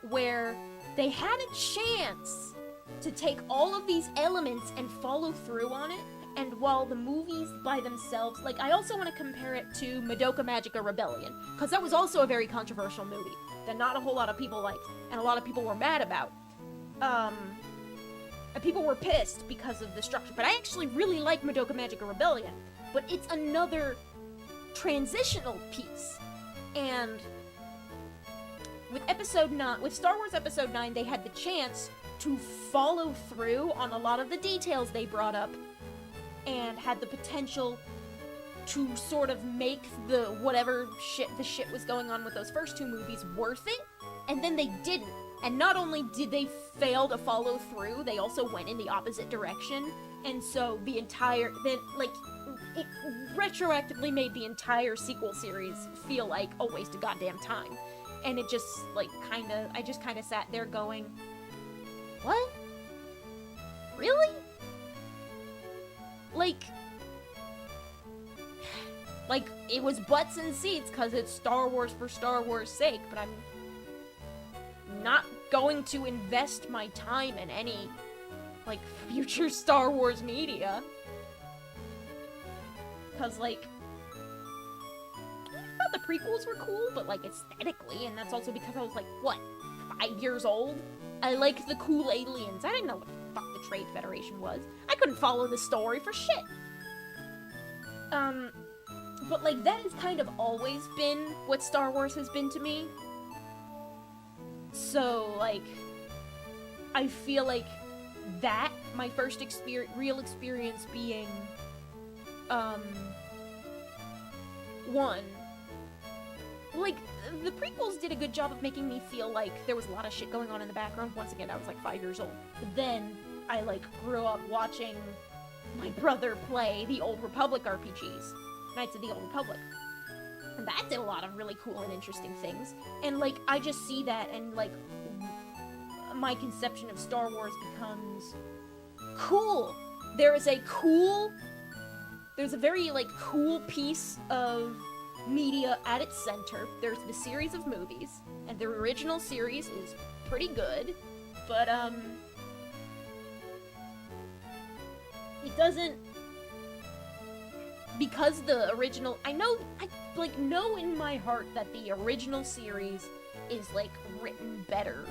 where they had a chance to take all of these elements and follow through on it, and while the movies by themselves, like, I also want to compare it to Madoka Magica Rebellion, because that was also a very controversial movie that not a whole lot of people liked, and a lot of people were mad about. And people were pissed because of the structure, but I actually really like Madoka Magica Rebellion, but it's another transitional piece. And with Star Wars Episode 9, they had the chance to follow through on a lot of the details they brought up, and had the potential to sort of make the shit was going on with those first two movies worth it, and then they didn't. And not only did they fail to follow through, they also went in the opposite direction, and so it retroactively made the entire sequel series feel like a waste of goddamn time. And it just, like, I just kinda sat there going, what? Really? Like, it was butts and seats because it's Star Wars for Star Wars' sake, but I'm not going to invest my time in any, like, future Star Wars media. Because, like, I thought the prequels were cool, but, like, aesthetically, and that's also because I was, like, what, 5 years old? I liked the cool aliens. I didn't know what the fuck the Trade Federation was. I couldn't follow the story for shit. But, like, that has kind of always been what Star Wars has been to me. So, like, I feel like that, my first real experience being, one, like, the prequels did a good job of making me feel like there was a lot of shit going on in the background. Once again, I was like 5 years old. But then I like grew up watching my brother play the Old Republic RPGs, Knights of the Old Republic. And that did a lot of really cool and interesting things. And, like, I just see that, and, like, my conception of Star Wars becomes cool. There's a very, like, cool piece of media at its center. There's the series of movies, and the original series is pretty good, but, it doesn't, because the original, I know in my heart that the original series is, like, written better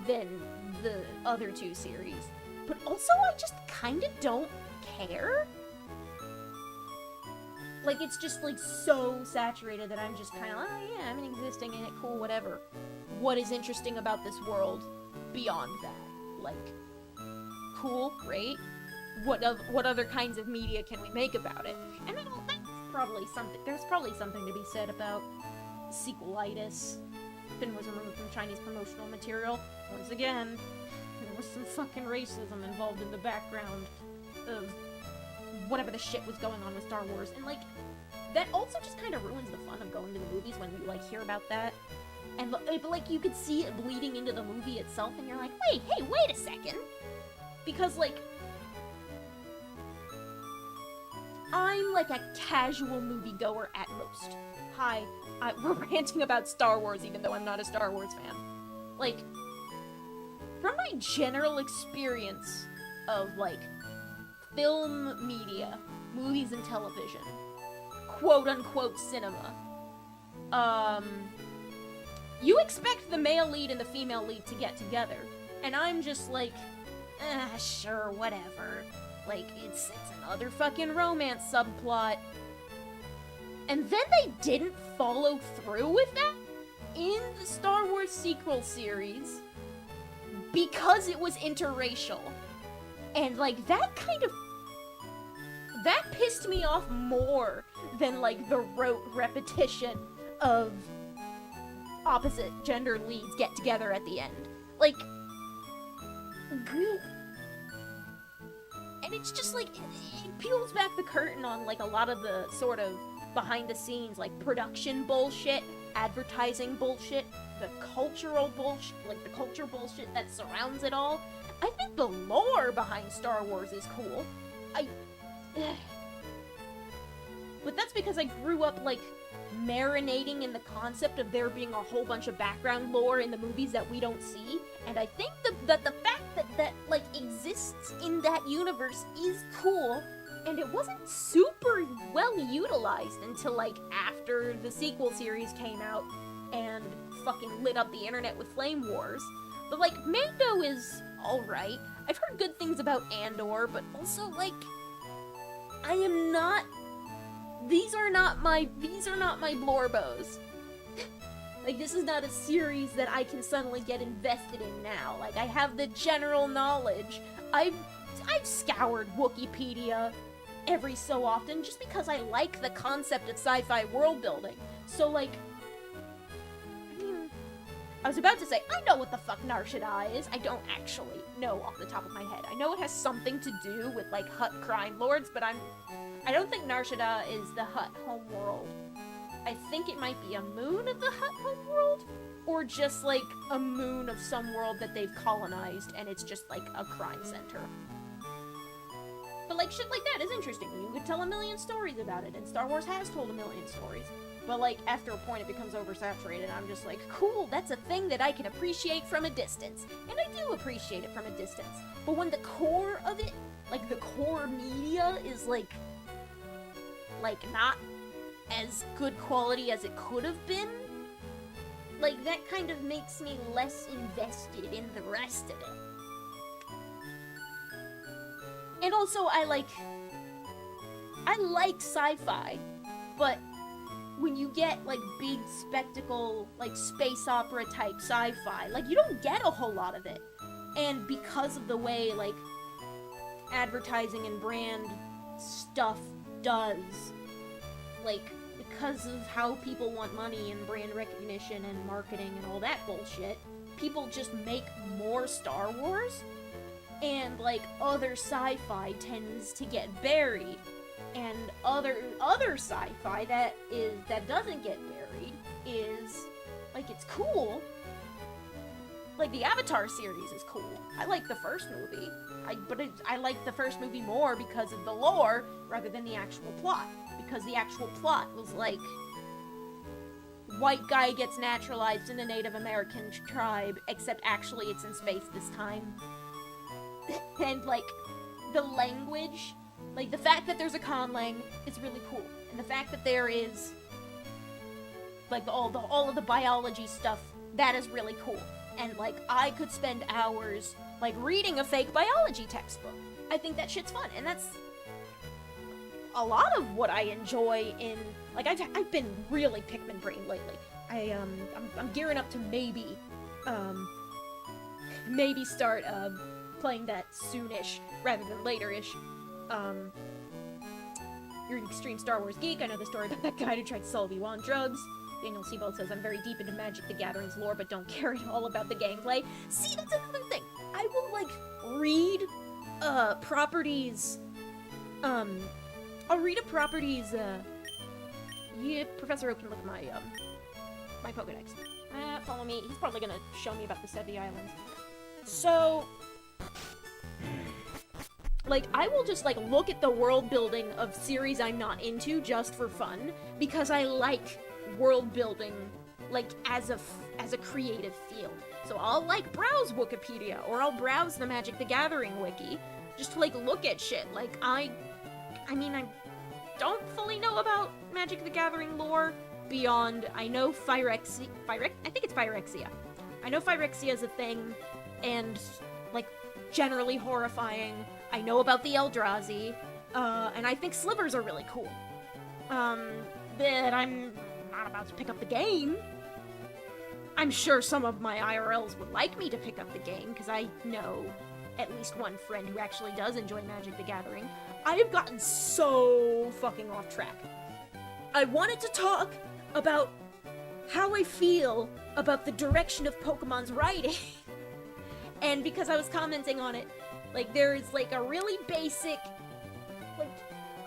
than the other two series. But also, I just kinda don't care. Like, it's just, like, so saturated that I'm just kinda, oh yeah, I'm existing in it, cool, whatever. What is interesting about this world beyond that? Like, cool, great. What other kinds of media can we make about it? And then, well, there's probably something to be said about sequelitis. Finn was removed from Chinese promotional material. Once again, there was some fucking racism involved in the background of whatever the shit was going on with Star Wars. And, like, that also just kind of ruins the fun of going to the movies when you, like, hear about that. And, but, like, you could see it bleeding into the movie itself, and you're like, wait a second. Because, like, I'm, like, a casual moviegoer at most. Hi, we're ranting about Star Wars, even though I'm not a Star Wars fan. Like, from my general experience of, like, film media, movies and television, quote-unquote cinema, you expect the male lead and the female lead to get together, and I'm just like, sure, whatever. Like, it's another fucking romance subplot. And then they didn't follow through with that in the Star Wars sequel series because it was interracial. And, like, that pissed me off more than, like, the rote repetition of opposite gender leads get together at the end. Like, and it's just, like, it peels back the curtain on, like, a lot of the sort of behind-the-scenes, like, production bullshit, advertising bullshit, the cultural bullshit, like, the culture bullshit that surrounds it all. I think the lore behind Star Wars is cool. But that's because I grew up, like, marinating in the concept of there being a whole bunch of background lore in the movies that we don't see, and I think that the fact that like, exists in that universe is cool, and it wasn't super well utilized until, like, after the sequel series came out and fucking lit up the internet with Flame Wars. But, like, Mando is alright. I've heard good things about Andor, but also, like, these are not my Blorbos. Like, this is not a series that I can suddenly get invested in now. Like, I have the general knowledge. I've scoured Wikipedia every so often just because I like the concept of sci-fi world building. So, like, I was about to say, I know what the fuck Nar Shaddaa is. I don't actually know off the top of my head. I know it has something to do with, like, Hutt crime lords, but I don't think Nar Shaddaa is the Hutt homeworld. I think it might be a moon of the Hutt homeworld, or just, like, a moon of some world that they've colonized, and it's just, like, a crime center. But, like, shit like that is interesting. You could tell a million stories about it, and Star Wars has told a million stories. But, like, after a point it becomes oversaturated, I'm just like, cool, that's a thing that I can appreciate from a distance. And I do appreciate it from a distance. But when the core of it, like, the core media is, like, not as good quality as it could have been, like, that kind of makes me less invested in the rest of it. And also, I like sci-fi, but when you get, like, big spectacle, like, space opera type sci-fi, like, you don't get a whole lot of it. And because of the way, like, advertising and brand stuff does, like, because of how people want money and brand recognition and marketing and all that bullshit, people just make more Star Wars, and, like, other sci-fi tends to get buried, and other sci-fi that doesn't get buried is, like, it's cool. Like, the Avatar series is cool. I like the first movie, but I like the first movie more because of the lore rather than the actual plot. Because the actual plot was like, white guy gets naturalized in a Native American tribe, except actually it's in space this time. And, like, the language, like, the fact that there's a conlang is really cool. And the fact that there is, like, all of the biology stuff, that is really cool. And, like, I could spend hours, like, reading a fake biology textbook. I think that shit's fun, and that's a lot of what I enjoy in, like, I've been really Pikmin brain lately. I'm gearing up to maybe start, playing that soonish, rather than later-ish. You're an extreme Star Wars geek. I know the story about that guy who tried to sell Obi-Wan drugs. Daniel Seabold says, I'm very deep into Magic the Gathering's lore, but don't care at all about the gameplay. See, that's another thing. I will, like, read, properties, I'll read a property's, yeah, Professor Oak can look at my, my Pokedex. Follow me. He's probably gonna show me about the Sevi Islands. So, like, I will just, like, look at the world building of series I'm not into just for fun, because I like world building, like, as a creative field. So I'll, like, browse Wikipedia, or I'll browse the Magic the Gathering wiki, just to, like, look at shit. Like, I mean, I don't fully know about Magic the Gathering lore beyond, I know Phyrexia, I think it's Phyrexia. I know Phyrexia is a thing, and, like, generally horrifying. I know about the Eldrazi, and I think slivers are really cool. But I'm not about to pick up the game. I'm sure some of my IRLs would like me to pick up the game, because I know at least one friend who actually does enjoy Magic the Gathering. I have gotten so fucking off track. I wanted to talk about how I feel about the direction of Pokemon's writing. And because I was commenting on it, like, there's, like, a really basic, like,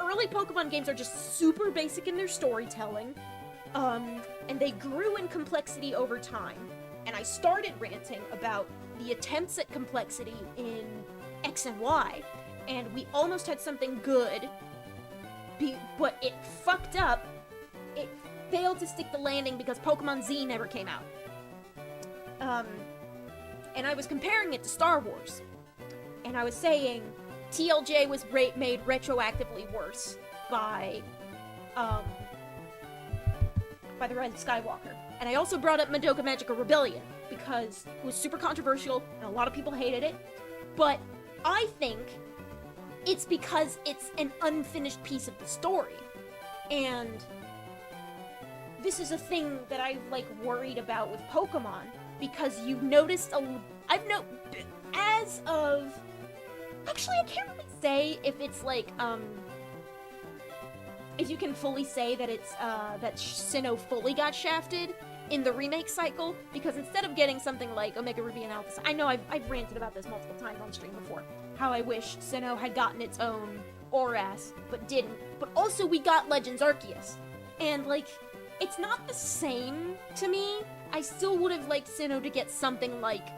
early Pokemon games are just super basic in their storytelling, and they grew in complexity over time. And I started ranting about the attempts at complexity in X and Y, and we almost had something good, but it fucked up. It failed to stick the landing because Pokemon Z never came out. And I was comparing it to Star Wars. And I was saying TLJ was made retroactively worse by The Rise of Skywalker. And I also brought up Madoka Magica Rebellion because it was super controversial and a lot of people hated it. But I think it's because it's an unfinished piece of the story. And this is a thing that I've, like, worried about with Pokemon, because you've noticed as of, actually, I can't really say if it's, like, if you can fully say that it's, that Sinnoh fully got shafted in the remake cycle, because instead of getting something like Omega Ruby and Alpha, I know I've ranted about this multiple times on stream before, how I wish Sinnoh had gotten its own ORAS, but didn't. But also, we got Legends Arceus, and, like, it's not the same to me. I still would have liked Sinnoh to get something like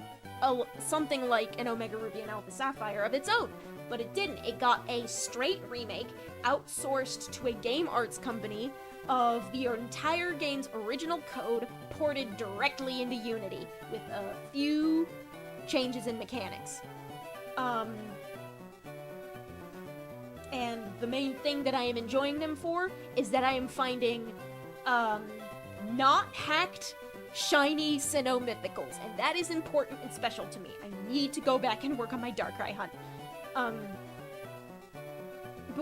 an Omega Ruby and Alpha Sapphire of its own, but it didn't. It got a straight remake, outsourced to a game arts company, of the entire game's original code ported directly into Unity, with a few changes in mechanics. And the main thing that I am enjoying them for is that I am finding not hacked shiny Sinnoh mythicals, and that is important and special to me. I need to go back and work on my Darkrai hunt. But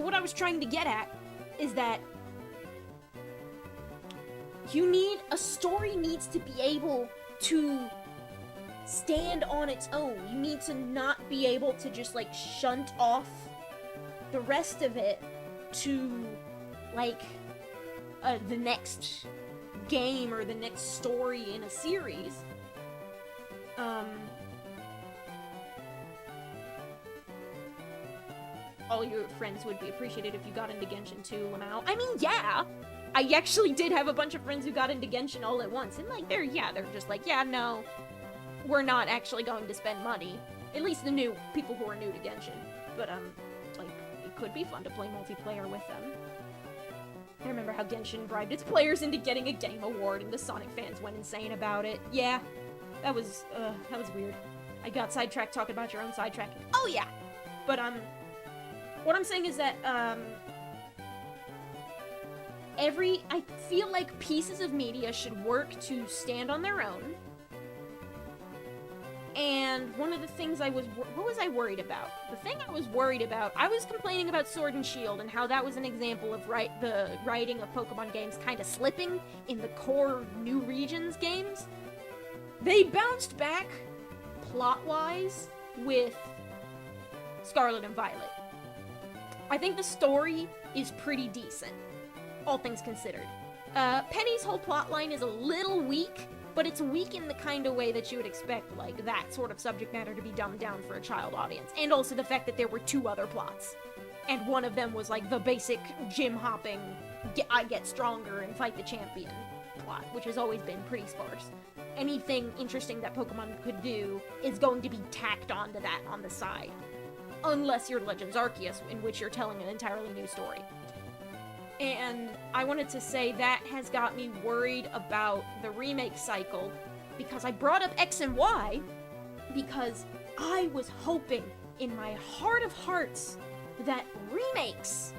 what I was trying to get at is that a story needs to be able to stand on its own. You need to not be able to just, like, shunt off the rest of it to, like, the next game or the next story in a series. All your friends would be appreciated if you got into Genshin too, Lamau. I mean, yeah! I actually did have a bunch of friends who got into Genshin all at once, and, like, they're just like, yeah, no, we're not actually going to spend money. At least the new people who are new to Genshin. But, like, it could be fun to play multiplayer with them. I remember how Genshin bribed its players into getting a game award, and the Sonic fans went insane about it. Yeah, that was weird. I got sidetracked talking about your own sidetracking. Oh, yeah! But, what I'm saying is that, I feel like pieces of media should work to stand on their own. And one of the things what was I worried about? The thing I was worried about, I was complaining about Sword and Shield and how that was an example of the writing of Pokemon games kind of slipping in the core New Regions games. They bounced back, plot-wise, with Scarlet and Violet. I think the story is pretty decent, all things considered. Penny's whole plotline is a little weak, but it's weak in the kind of way that you would expect, like, that sort of subject matter to be dumbed down for a child audience. And also the fact that there were 2 other plots. And one of them was, like, the basic gym-hopping, I get stronger and fight the champion plot, which has always been pretty sparse. Anything interesting that Pokemon could do is going to be tacked onto that on the side. Unless you're Legends Arceus, in which you're telling an entirely new story. And I wanted to say that has got me worried about the remake cycle, because I brought up X and Y, because I was hoping in my heart of hearts that remakes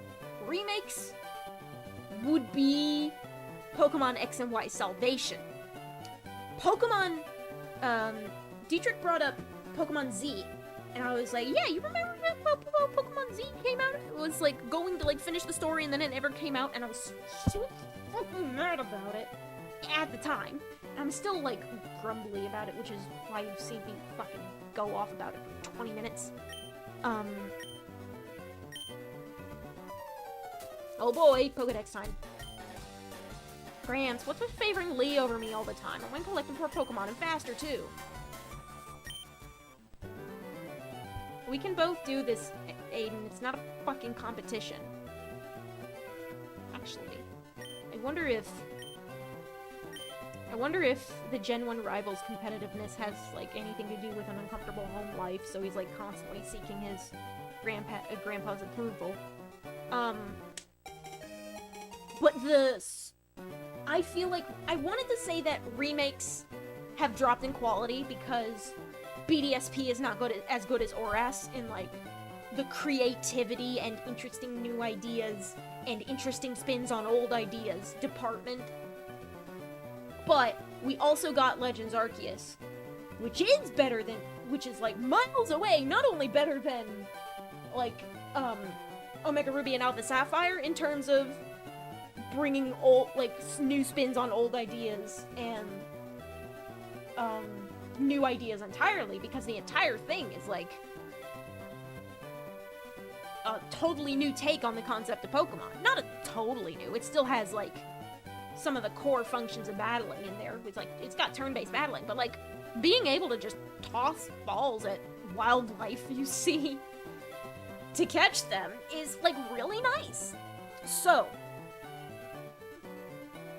would be Pokemon X and Y Salvation. Dietrich brought up Pokemon Z, and I was like, yeah, you remember that Pokemon Z came out? It was, like, going to, like, finish the story, and then it never came out, and I was so fucking mad about it at the time. And I'm still, like, grumbly about it, which is why you've seen me fucking go off about it for 20 minutes. Oh boy, Pokedex time. Grants, what's with favoring Lee over me all the time? I went collecting more Pokemon and faster, too. We can both do this, Aiden. It's not a fucking competition. Actually. I wonder if the Gen 1 rival's competitiveness has, like, anything to do with an uncomfortable home life, so he's, like, constantly seeking his grandpa's approval. But I feel like I wanted to say that remakes have dropped in quality because BDSP is not as good as ORAS in, like, the creativity and interesting new ideas and interesting spins on old ideas department. But we also got Legends Arceus, which is like miles away, not only better than, like, Omega Ruby and Alpha Sapphire in terms of bringing old, like, new spins on old ideas and, new ideas entirely, because the entire thing is, like, a totally new take on the concept of Pokemon. Not a totally new, it still has, like, some of the core functions of battling in there. It's like, it's got turn-based battling, but, like, being able to just toss balls at wildlife you see to catch them is, like, really nice. So,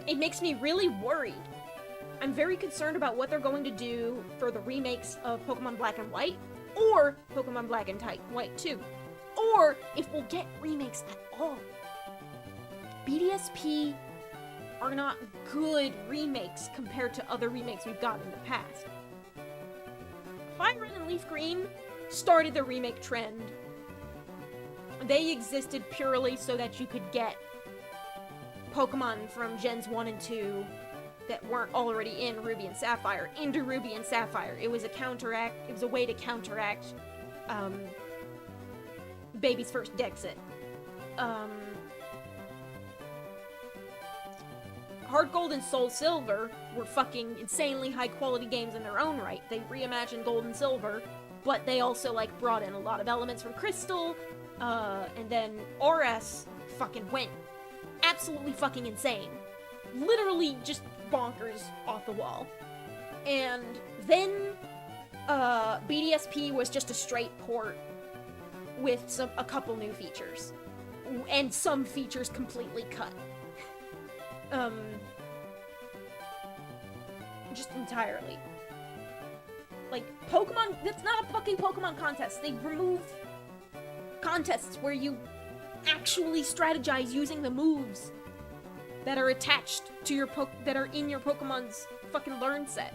it makes me really worried. I'm very concerned about what they're going to do for the remakes of Pokemon Black and White, or Pokemon Black and White 2, or if we'll get remakes at all. BDSP are not good remakes compared to other remakes we've gotten in the past. Fire Red and Leaf Green started the remake trend. They existed purely so that you could get Pokemon from Gens 1 and 2 that weren't already in Ruby and Sapphire into Ruby and Sapphire. It was a way to counteract Baby's first Dexit. Heart Gold and Soul Silver were fucking insanely high quality games in their own right. They reimagined Gold and Silver, but they also, like, brought in a lot of elements from Crystal, and then ORAS fucking went absolutely fucking insane. Literally just bonkers off the wall. And then, BDSP was just a straight port with a couple new features. And some features completely cut. Just entirely. Like, Pokemon, that's not a fucking Pokemon contest. They removed contests where you actually strategize using the moves that are attached to your that are in your Pokemon's fucking learn set.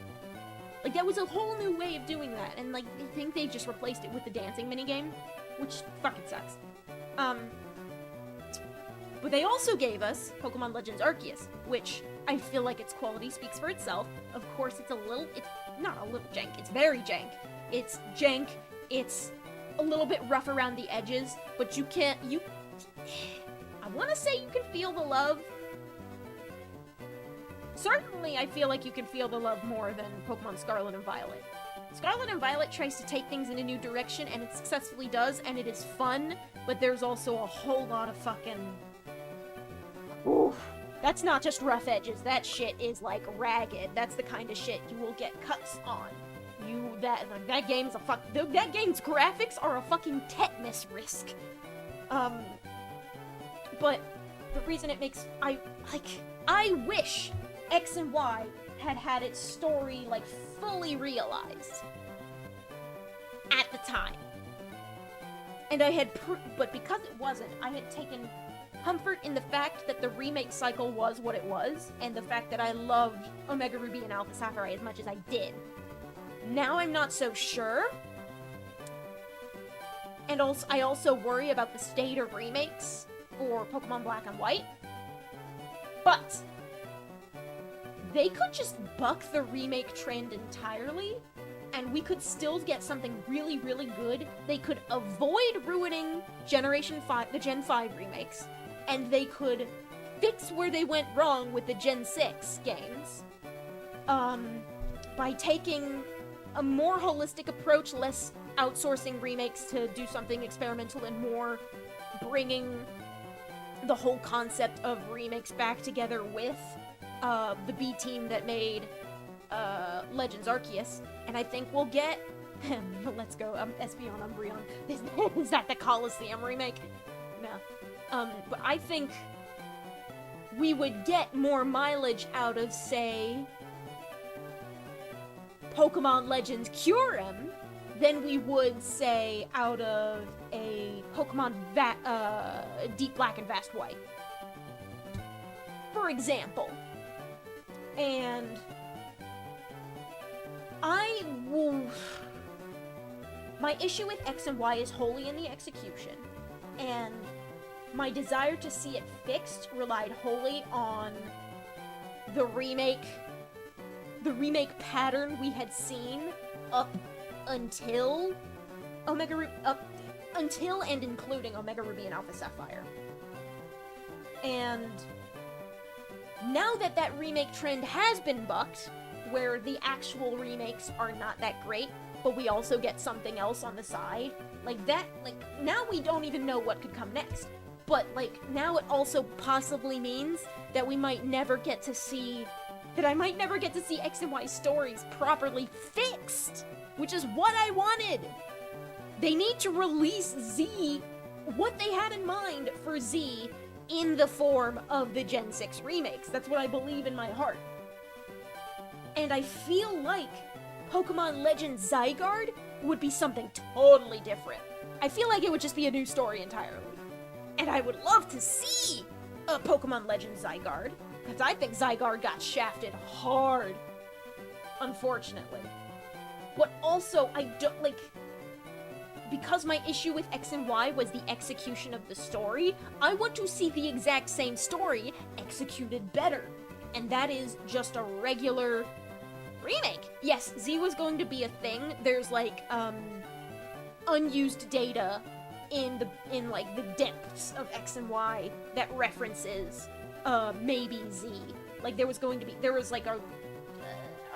Like, that was a whole new way of doing that, and like, I think they just replaced it with the dancing minigame, which fucking sucks. But they also gave us Pokemon Legends Arceus, which I feel like its quality speaks for itself. Of course, it's not a little jank, it's very jank. It's jank, it's a little bit rough around the edges, but I want to say you can feel the love. Certainly, I feel like you can feel the love more than Pokemon Scarlet and Violet. Scarlet and Violet tries to take things in a new direction, and it successfully does, and it is fun, but there's also a whole lot of fucking... Oof. That's not just rough edges, that shit is, like, ragged. That's the kind of shit you will get cuts on. That game's that game's graphics are a fucking tetanus risk. But the reason it makes, I wish X and Y had its story, like, fully realized at the time. And but because it wasn't, I had taken comfort in the fact that the remake cycle was what it was, and the fact that I loved Omega Ruby and Alpha Sapphire as much as I did. Now I'm not so sure. And I also worry about the state of remakes for Pokemon Black and White. But they could just buck the remake trend entirely, and we could still get something really, really good. They could avoid ruining the Gen 5 remakes, and they could fix where they went wrong with the Gen 6 games, by taking a more holistic approach, less outsourcing remakes to do something experimental, and more bringing the whole concept of remakes back together with the B team that made Legends Arceus. And I think we'll get let's go Espeon Umbreon. Is that the Coliseum remake? No. But I think we would get more mileage out of, say, Pokemon Legends Kyurem than we would, say, out of a Pokemon Deep Black and Vast White, for example. And my issue with X and Y is wholly in the execution, and my desire to see it fixed relied wholly on the remake pattern we had seen up until until and including Omega Ruby and Alpha Sapphire. And now that remake trend has been bucked, where the actual remakes are not that great, but we also get something else on the side, now we don't even know what could come next. But, now it also possibly means that I might never get to see X and Y stories properly fixed, which is what I wanted. They need to release Z, what they had in mind for Z, in the form of the Gen 6 remakes. That's what I believe in my heart. And I feel like Pokemon Legends Zygarde would be something totally different. I feel like it would just be a new story entirely. And I would love to see a Pokemon Legends Zygarde, because I think Zygarde got shafted hard, unfortunately. But also, I don't, because my issue with X and Y was the execution of the story, I want to see the exact same story executed better. And that is just a regular remake. Yes, Z was going to be a thing. There's, unused data in the depths of X and Y that references maybe Z. There was a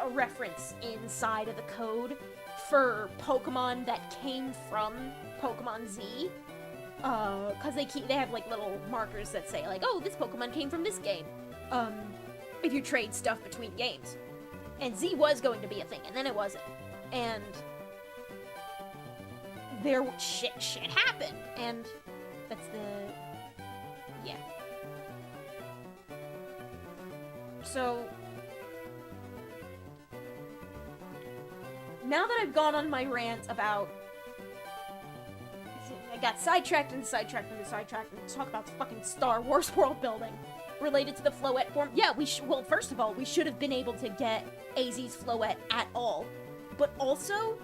reference inside of the code for Pokemon that came from Pokemon Z, Cause they have like little markers that say like, oh, this Pokemon came from this game. If you trade stuff between games. And Z was going to be a thing, and then it wasn't. And there shit happened, and that's yeah. So now that I've gone on my rant about, I got sidetracked and to talk about fucking Star Wars world building related to the Floette form. Yeah, well, first of all, we should have been able to get AZ's Floette at all. But also,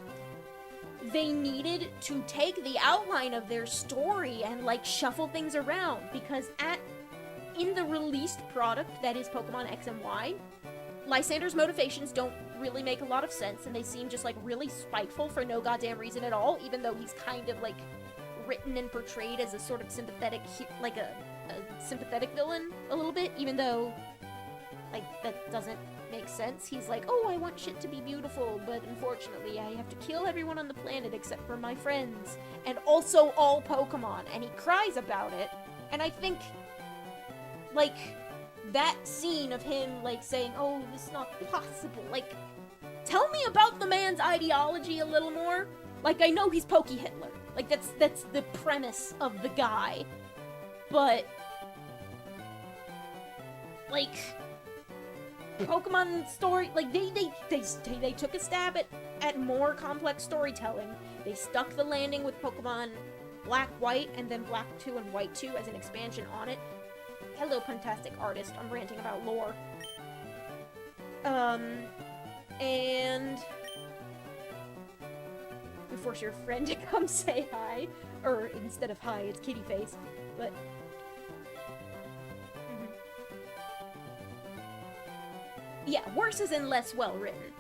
they needed to take the outline of their story and, like, shuffle things around. Because in the released product that is Pokemon X and Y, Lysander's motivations don't really make a lot of sense, and they seem just, like, really spiteful for no goddamn reason at all, even though he's kind of, like, written and portrayed as a sort of sympathetic, like a sympathetic villain a little bit, even though, like, that doesn't make sense. He's like, oh, I want shit to be beautiful, but unfortunately I have to kill everyone on the planet except for my friends, and also all Pokemon, and he cries about it, and I think, like, that scene of him, like, saying, oh, this is not possible, like, tell me about the man's ideology a little more. Like, I know he's Poke Hitler, like, that's the premise of the guy, but, like, Pokemon story, like, they took a stab at more complex storytelling. They stuck the landing with Pokemon Black, White, and then Black 2 and White 2 as an expansion on it. Hello, fantastic artist, I'm ranting about lore. And you force your friend to come say hi, or instead of hi, it's kitty face, but yeah, worse as in less well written.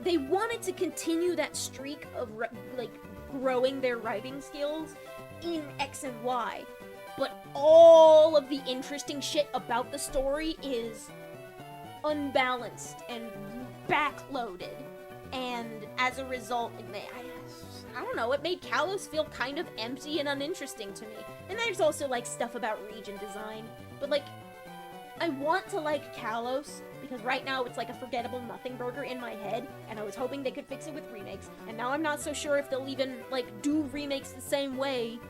They wanted to continue that streak of, like, growing their writing skills in X and Y, but all of the interesting shit about the story is unbalanced and backloaded, and as a result, I don't know, it made Kalos feel kind of empty and uninteresting to me. And there's also, like, stuff about region design, but, like, I want to like Kalos, because right now it's like a forgettable nothing burger in my head, and I was hoping they could fix it with remakes, and now I'm not so sure if they'll even, like, do remakes the same way,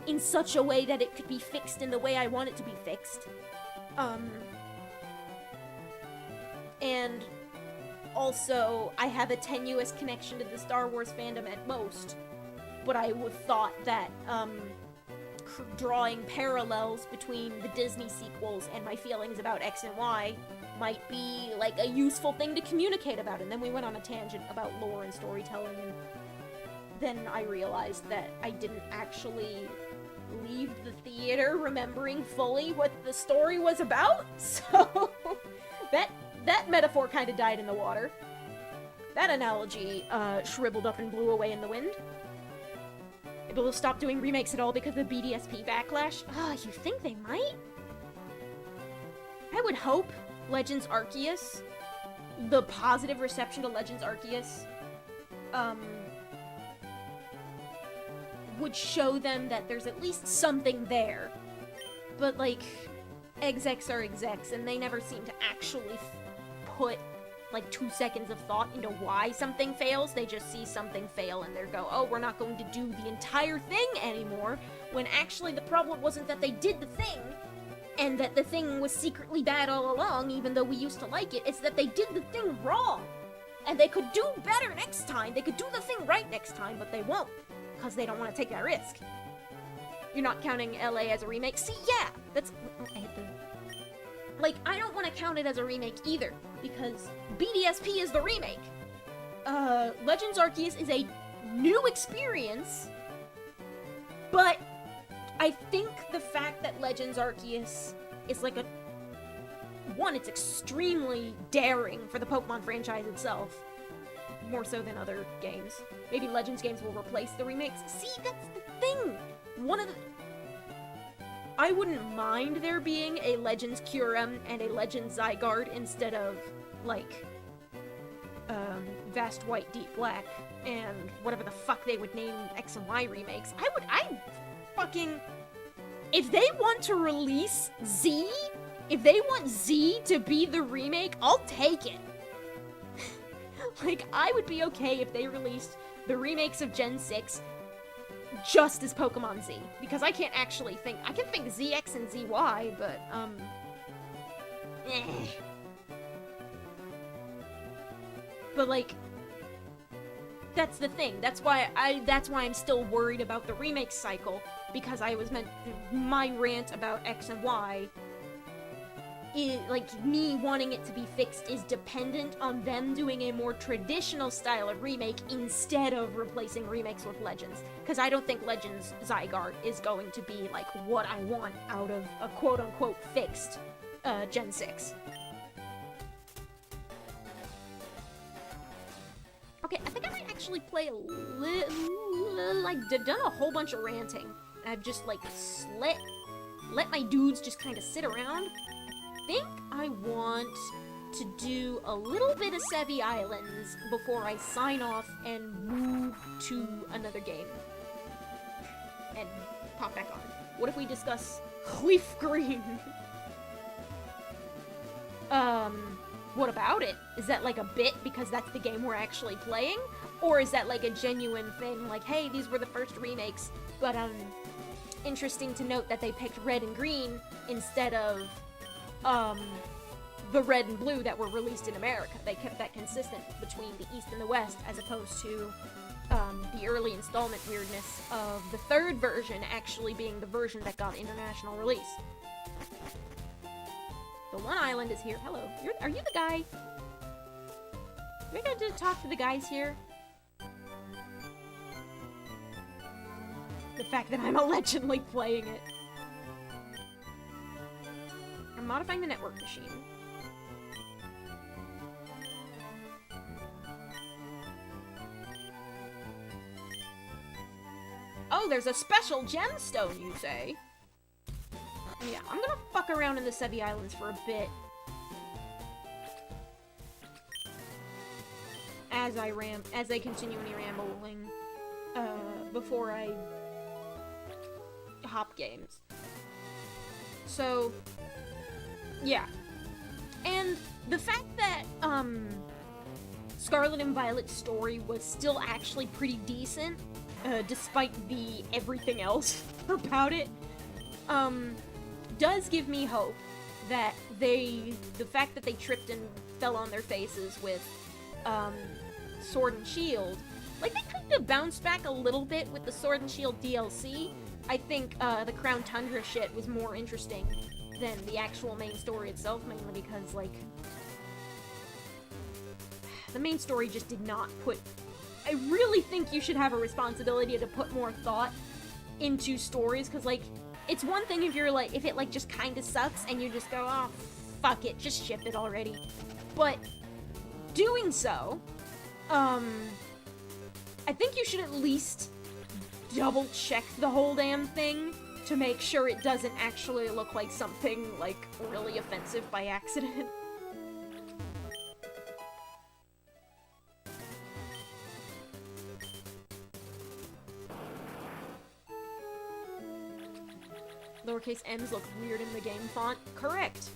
in such a way that it could be fixed in the way I want it to be fixed. And also, I have a tenuous connection to the Star Wars fandom at most, but I would thought that, drawing parallels between the Disney sequels and my feelings about X and Y might be, like, a useful thing to communicate about. And then we went on a tangent about lore and storytelling, and then I realized that I didn't actually leave the theater remembering fully what the story was about, so that metaphor kind of died in the water. That analogy shriveled up and blew away in the wind. Maybe we'll stop doing remakes at all because of the BDSP backlash. You think they might? I would hope Legends Arceus, the positive reception to Legends Arceus, would show them that there's at least something there. But, like, execs are execs, and they never seem to actually put, like, 2 seconds of thought into why something fails. They just see something fail and they go, oh, we're not going to do the entire thing anymore, when actually the problem wasn't that they did the thing, and that the thing was secretly bad all along, even though we used to like it. It's that they did the thing wrong, and they could do better next time. They could do the thing right next time, but they won't, because they don't want to take that risk. You're not counting LA as a remake? See, yeah, that's... I hit the... Like, I don't want to count it as a remake either, because BDSP is the remake. Legends Arceus is a new experience, but I think the fact that Legends Arceus is like one, it's extremely daring for the Pokemon franchise itself, more so than other games. Maybe Legends games will replace the remakes. See, that's the thing! I wouldn't mind there being a Legends Kyurem and a Legends Zygarde instead of, like, Vast White Deep Black and whatever the fuck they would name X and Y remakes, if they want to release Z, if they want Z to be the remake, I'll take it. Like, I would be okay if they released the remakes of Gen 6 just as Pokemon Z, because I can't actually think, I can think ZX and ZY, but, But, like, that's the thing. That's why I'm still worried about the remake cycle, because my rant about X and Y, like, me wanting it to be fixed is dependent on them doing a more traditional style of remake instead of replacing remakes with Legends. Because I don't think Legends Zygarde is going to be, like, what I want out of a quote-unquote fixed Gen 6. Okay, I think I might actually play a little, like, done a whole bunch of ranting. I've just, like, let my dudes just kind of sit around. I think I want to do a little bit of Sevi Islands before I sign off and move to another game. And pop back on. What if we discuss LeafGreen? What about it? Is that like a bit because that's the game we're actually playing? Or is that like a genuine thing, like, hey, these were the first remakes, but interesting to note that they picked red and green instead of the red and blue that were released in America. They kept that consistent between the East and the West, as opposed to the early installment weirdness of the third version actually being the version that got international release. The one island is here. Hello. Are you the guy? Do I get to talk to the guys here? The fact that I'm allegedly playing it. I'm modifying the network machine. Oh, there's a special gemstone, you say? Yeah, I'm gonna fuck around in the Sevi Islands for a bit. As I continually rambling, before I hop games. So, yeah. And the fact that, Scarlet and Violet's story was still actually pretty decent, despite the everything else about it, does give me hope that the fact that they tripped and fell on their faces with, Sword and Shield, like, they kind of bounced back a little bit with the Sword and Shield DLC. I think, the Crown Tundra shit was more interesting than the actual main story itself, mainly because, like, the main story just did not put... I really think you should have a responsibility to put more thought into stories, because, like, it's one thing if you're, like, if it, like, just kind of sucks and you just go, oh, fuck it, just ship it already. But doing so, I think you should at least double-check the whole damn thing to make sure it doesn't actually look like something, like, really offensive by accident. Lowercase m's look weird in the game font. Correct.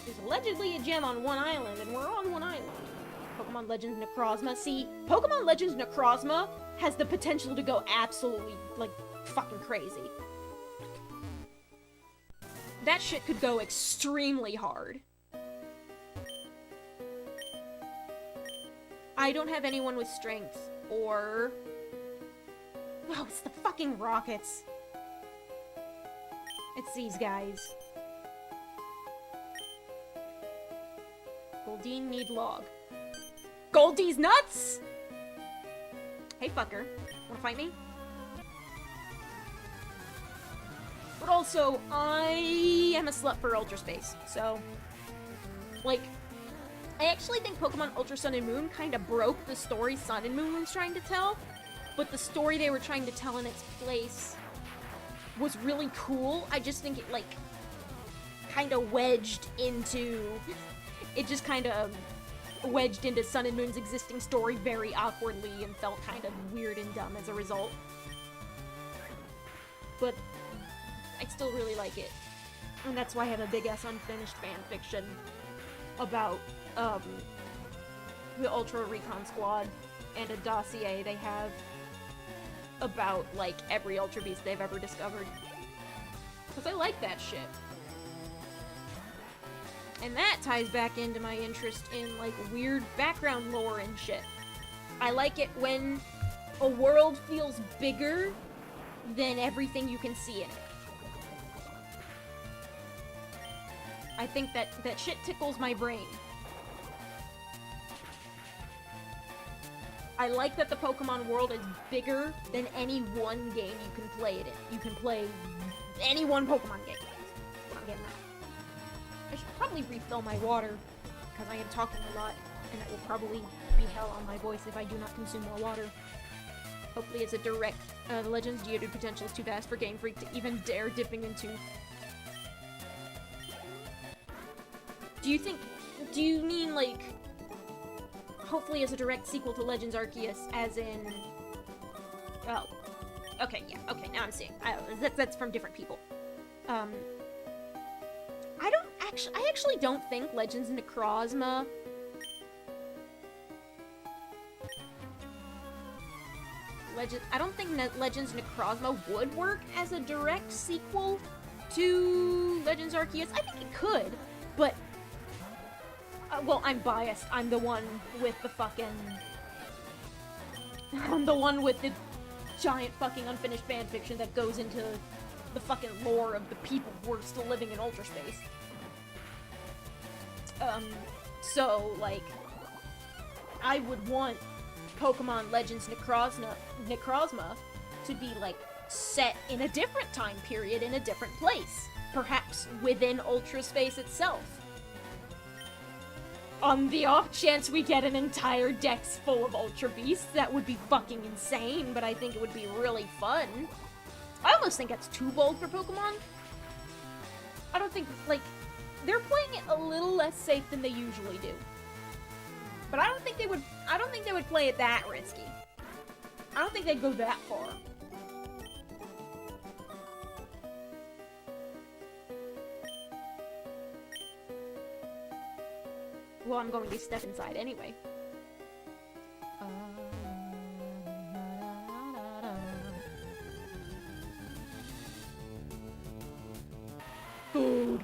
There's allegedly a gem on one island, and we're on one island. Pokemon Legends Necrozma. See, Pokemon Legends Necrozma has the potential to go absolutely, like, fucking crazy. That shit could go extremely hard. I don't have anyone with strength, or... Oh, it's the fucking rockets. It's these guys. Goldeen need log. Goldie's nuts?! Hey, fucker. Wanna fight me? But also, I am a slut for Ultra Space, so... Like... I actually think Pokemon Ultra Sun and Moon kind of broke the story Sun and Moon was trying to tell. but the story they were trying to tell in its place was really cool. I just think it, like, kind of wedged into... It just kind of wedged into Sun and Moon's existing story very awkwardly and felt kind of weird and dumb as a result. But I still really like it. And that's why I have a big-ass unfinished fanfiction about, the Ultra Recon Squad and a dossier they have about, like, every Ultra Beast they've ever discovered. Because I like that shit. And that ties back into my interest in, like, weird background lore and shit. I like it when a world feels bigger than everything you can see in it. I think that shit tickles my brain. I like that the Pokemon world is bigger than any one game you can play it in. You can play any one Pokemon game. I'm getting that. I should probably refill my water, because I am talking a lot, and it will probably be hell on my voice if I do not consume more water. Hopefully it's a direct, the Legends Geodude potential is too vast for Game Freak to even dare dipping into. Do you mean, like, hopefully as a direct sequel to Legends Arceus, as in... Oh. Okay, yeah, okay, now I'm seeing. That's from different people. I actually don't think Legends Necrozma... I don't think Legends Necrozma would work as a direct sequel to Legends Arceus. I think it could, but... well, I'm biased. I'm the one with the fucking... I'm the one with the giant fucking unfinished fanfiction that goes into the fucking lore of the people who are still living in Ultra Space. So, like... I would want Pokemon Legends Necrozma to be, like, set in a different time period in a different place. Perhaps within Ultra Space itself. On the off chance we get an entire dex full of Ultra Beasts, that would be fucking insane, but I think it would be really fun. I almost think that's too bold for Pokemon. I don't think, like, they're playing it a little less safe than they usually do. But I don't think they would play it that risky. I don't think they'd go that far. Well, I'm going to step inside anyway. Food.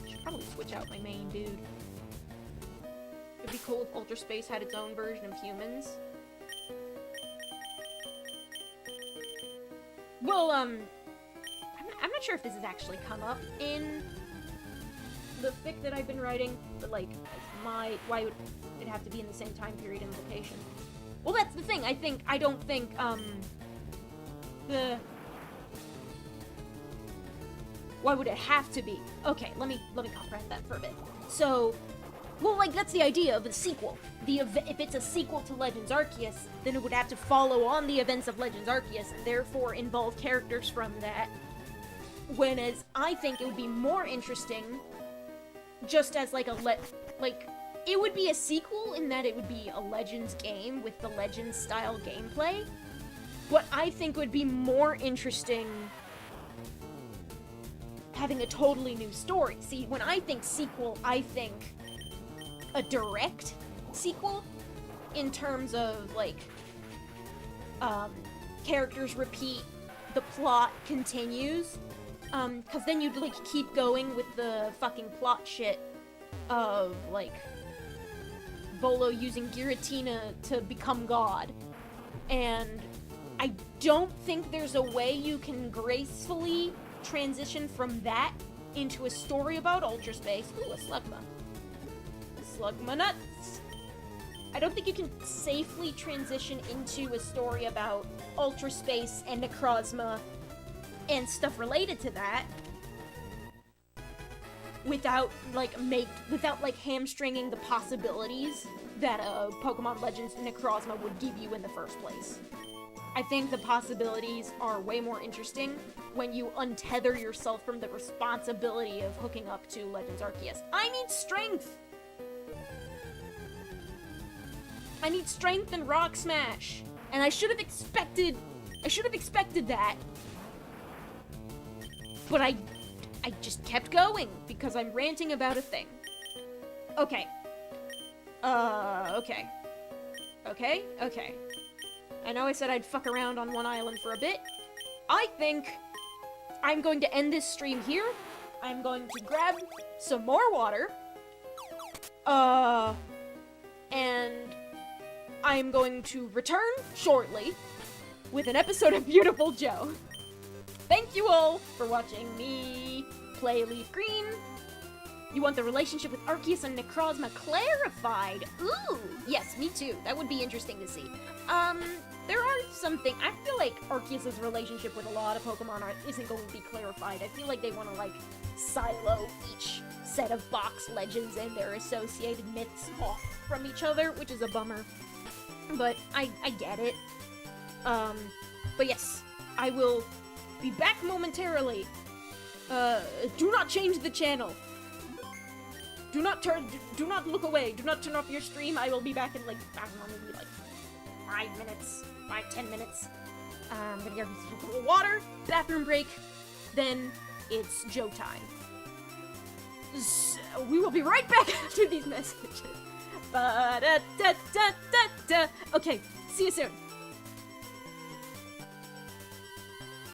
Should probably switch out my main dude. It'd be cool if Ultra Space had its own version of humans. Well, I'm not sure if this has actually come up in the fic that I've been writing, but, like, why would it have to be in the same time period and location? Well, that's the thing. I don't think, why would it have to be? Okay, let me comprehend that for a bit. So, well, like, that's the idea of a sequel. If it's a sequel to Legends Arceus, then it would have to follow on the events of Legends Arceus, and therefore involve characters from that. Whereas I think it would be more interesting just as, like, it would be a sequel in that it would be a Legends game with the Legends style gameplay, but I think it would be more interesting having a totally new story. See, when I think sequel, I think a direct sequel in terms of, like, characters repeat, the plot continues, cause then you'd, like, keep going with the fucking plot shit of, like, Volo using Giratina to become God. And I don't think there's a way you can gracefully transition from that into a story about Ultra Space. Ooh, a Slugma. Slugma nuts! I don't think you can safely transition into a story about Ultra Space and Necrozma and stuff related to that without hamstringing the possibilities that Pokemon Legends Necrozma would give you in the first place. I think the possibilities are way more interesting when you untether yourself from the responsibility of hooking up to Legends Arceus. I need strength! I need strength and Rock Smash! And I should have expected that. But I just kept going, because I'm ranting about a thing. Okay. Okay. Okay. I know I said I'd fuck around on one island for a bit. I think I'm going to end this stream here. I'm going to grab some more water. And I'm going to return shortly with an episode of Beautiful Joe. Thank you all for watching me play LeafGreen. You want the relationship with Arceus and Necrozma clarified? Ooh, yes, me too. That would be interesting to see. There are some things. I feel like Arceus' relationship with a lot of Pokemon isn't going to be clarified. I feel like they want to, like, silo each set of box legends and their associated myths off from each other, which is a bummer. But I get it. But yes, I will be back momentarily. Do not change the channel. Do not look away. Do not turn off your stream. I will be back in, like, I don't know, maybe, like, 5 minutes. 5-10 minutes. I'm gonna get some water, bathroom break, then it's Joe time. So we will be right back after these messages. Ba-da-da-da-da-da. Okay, see you soon.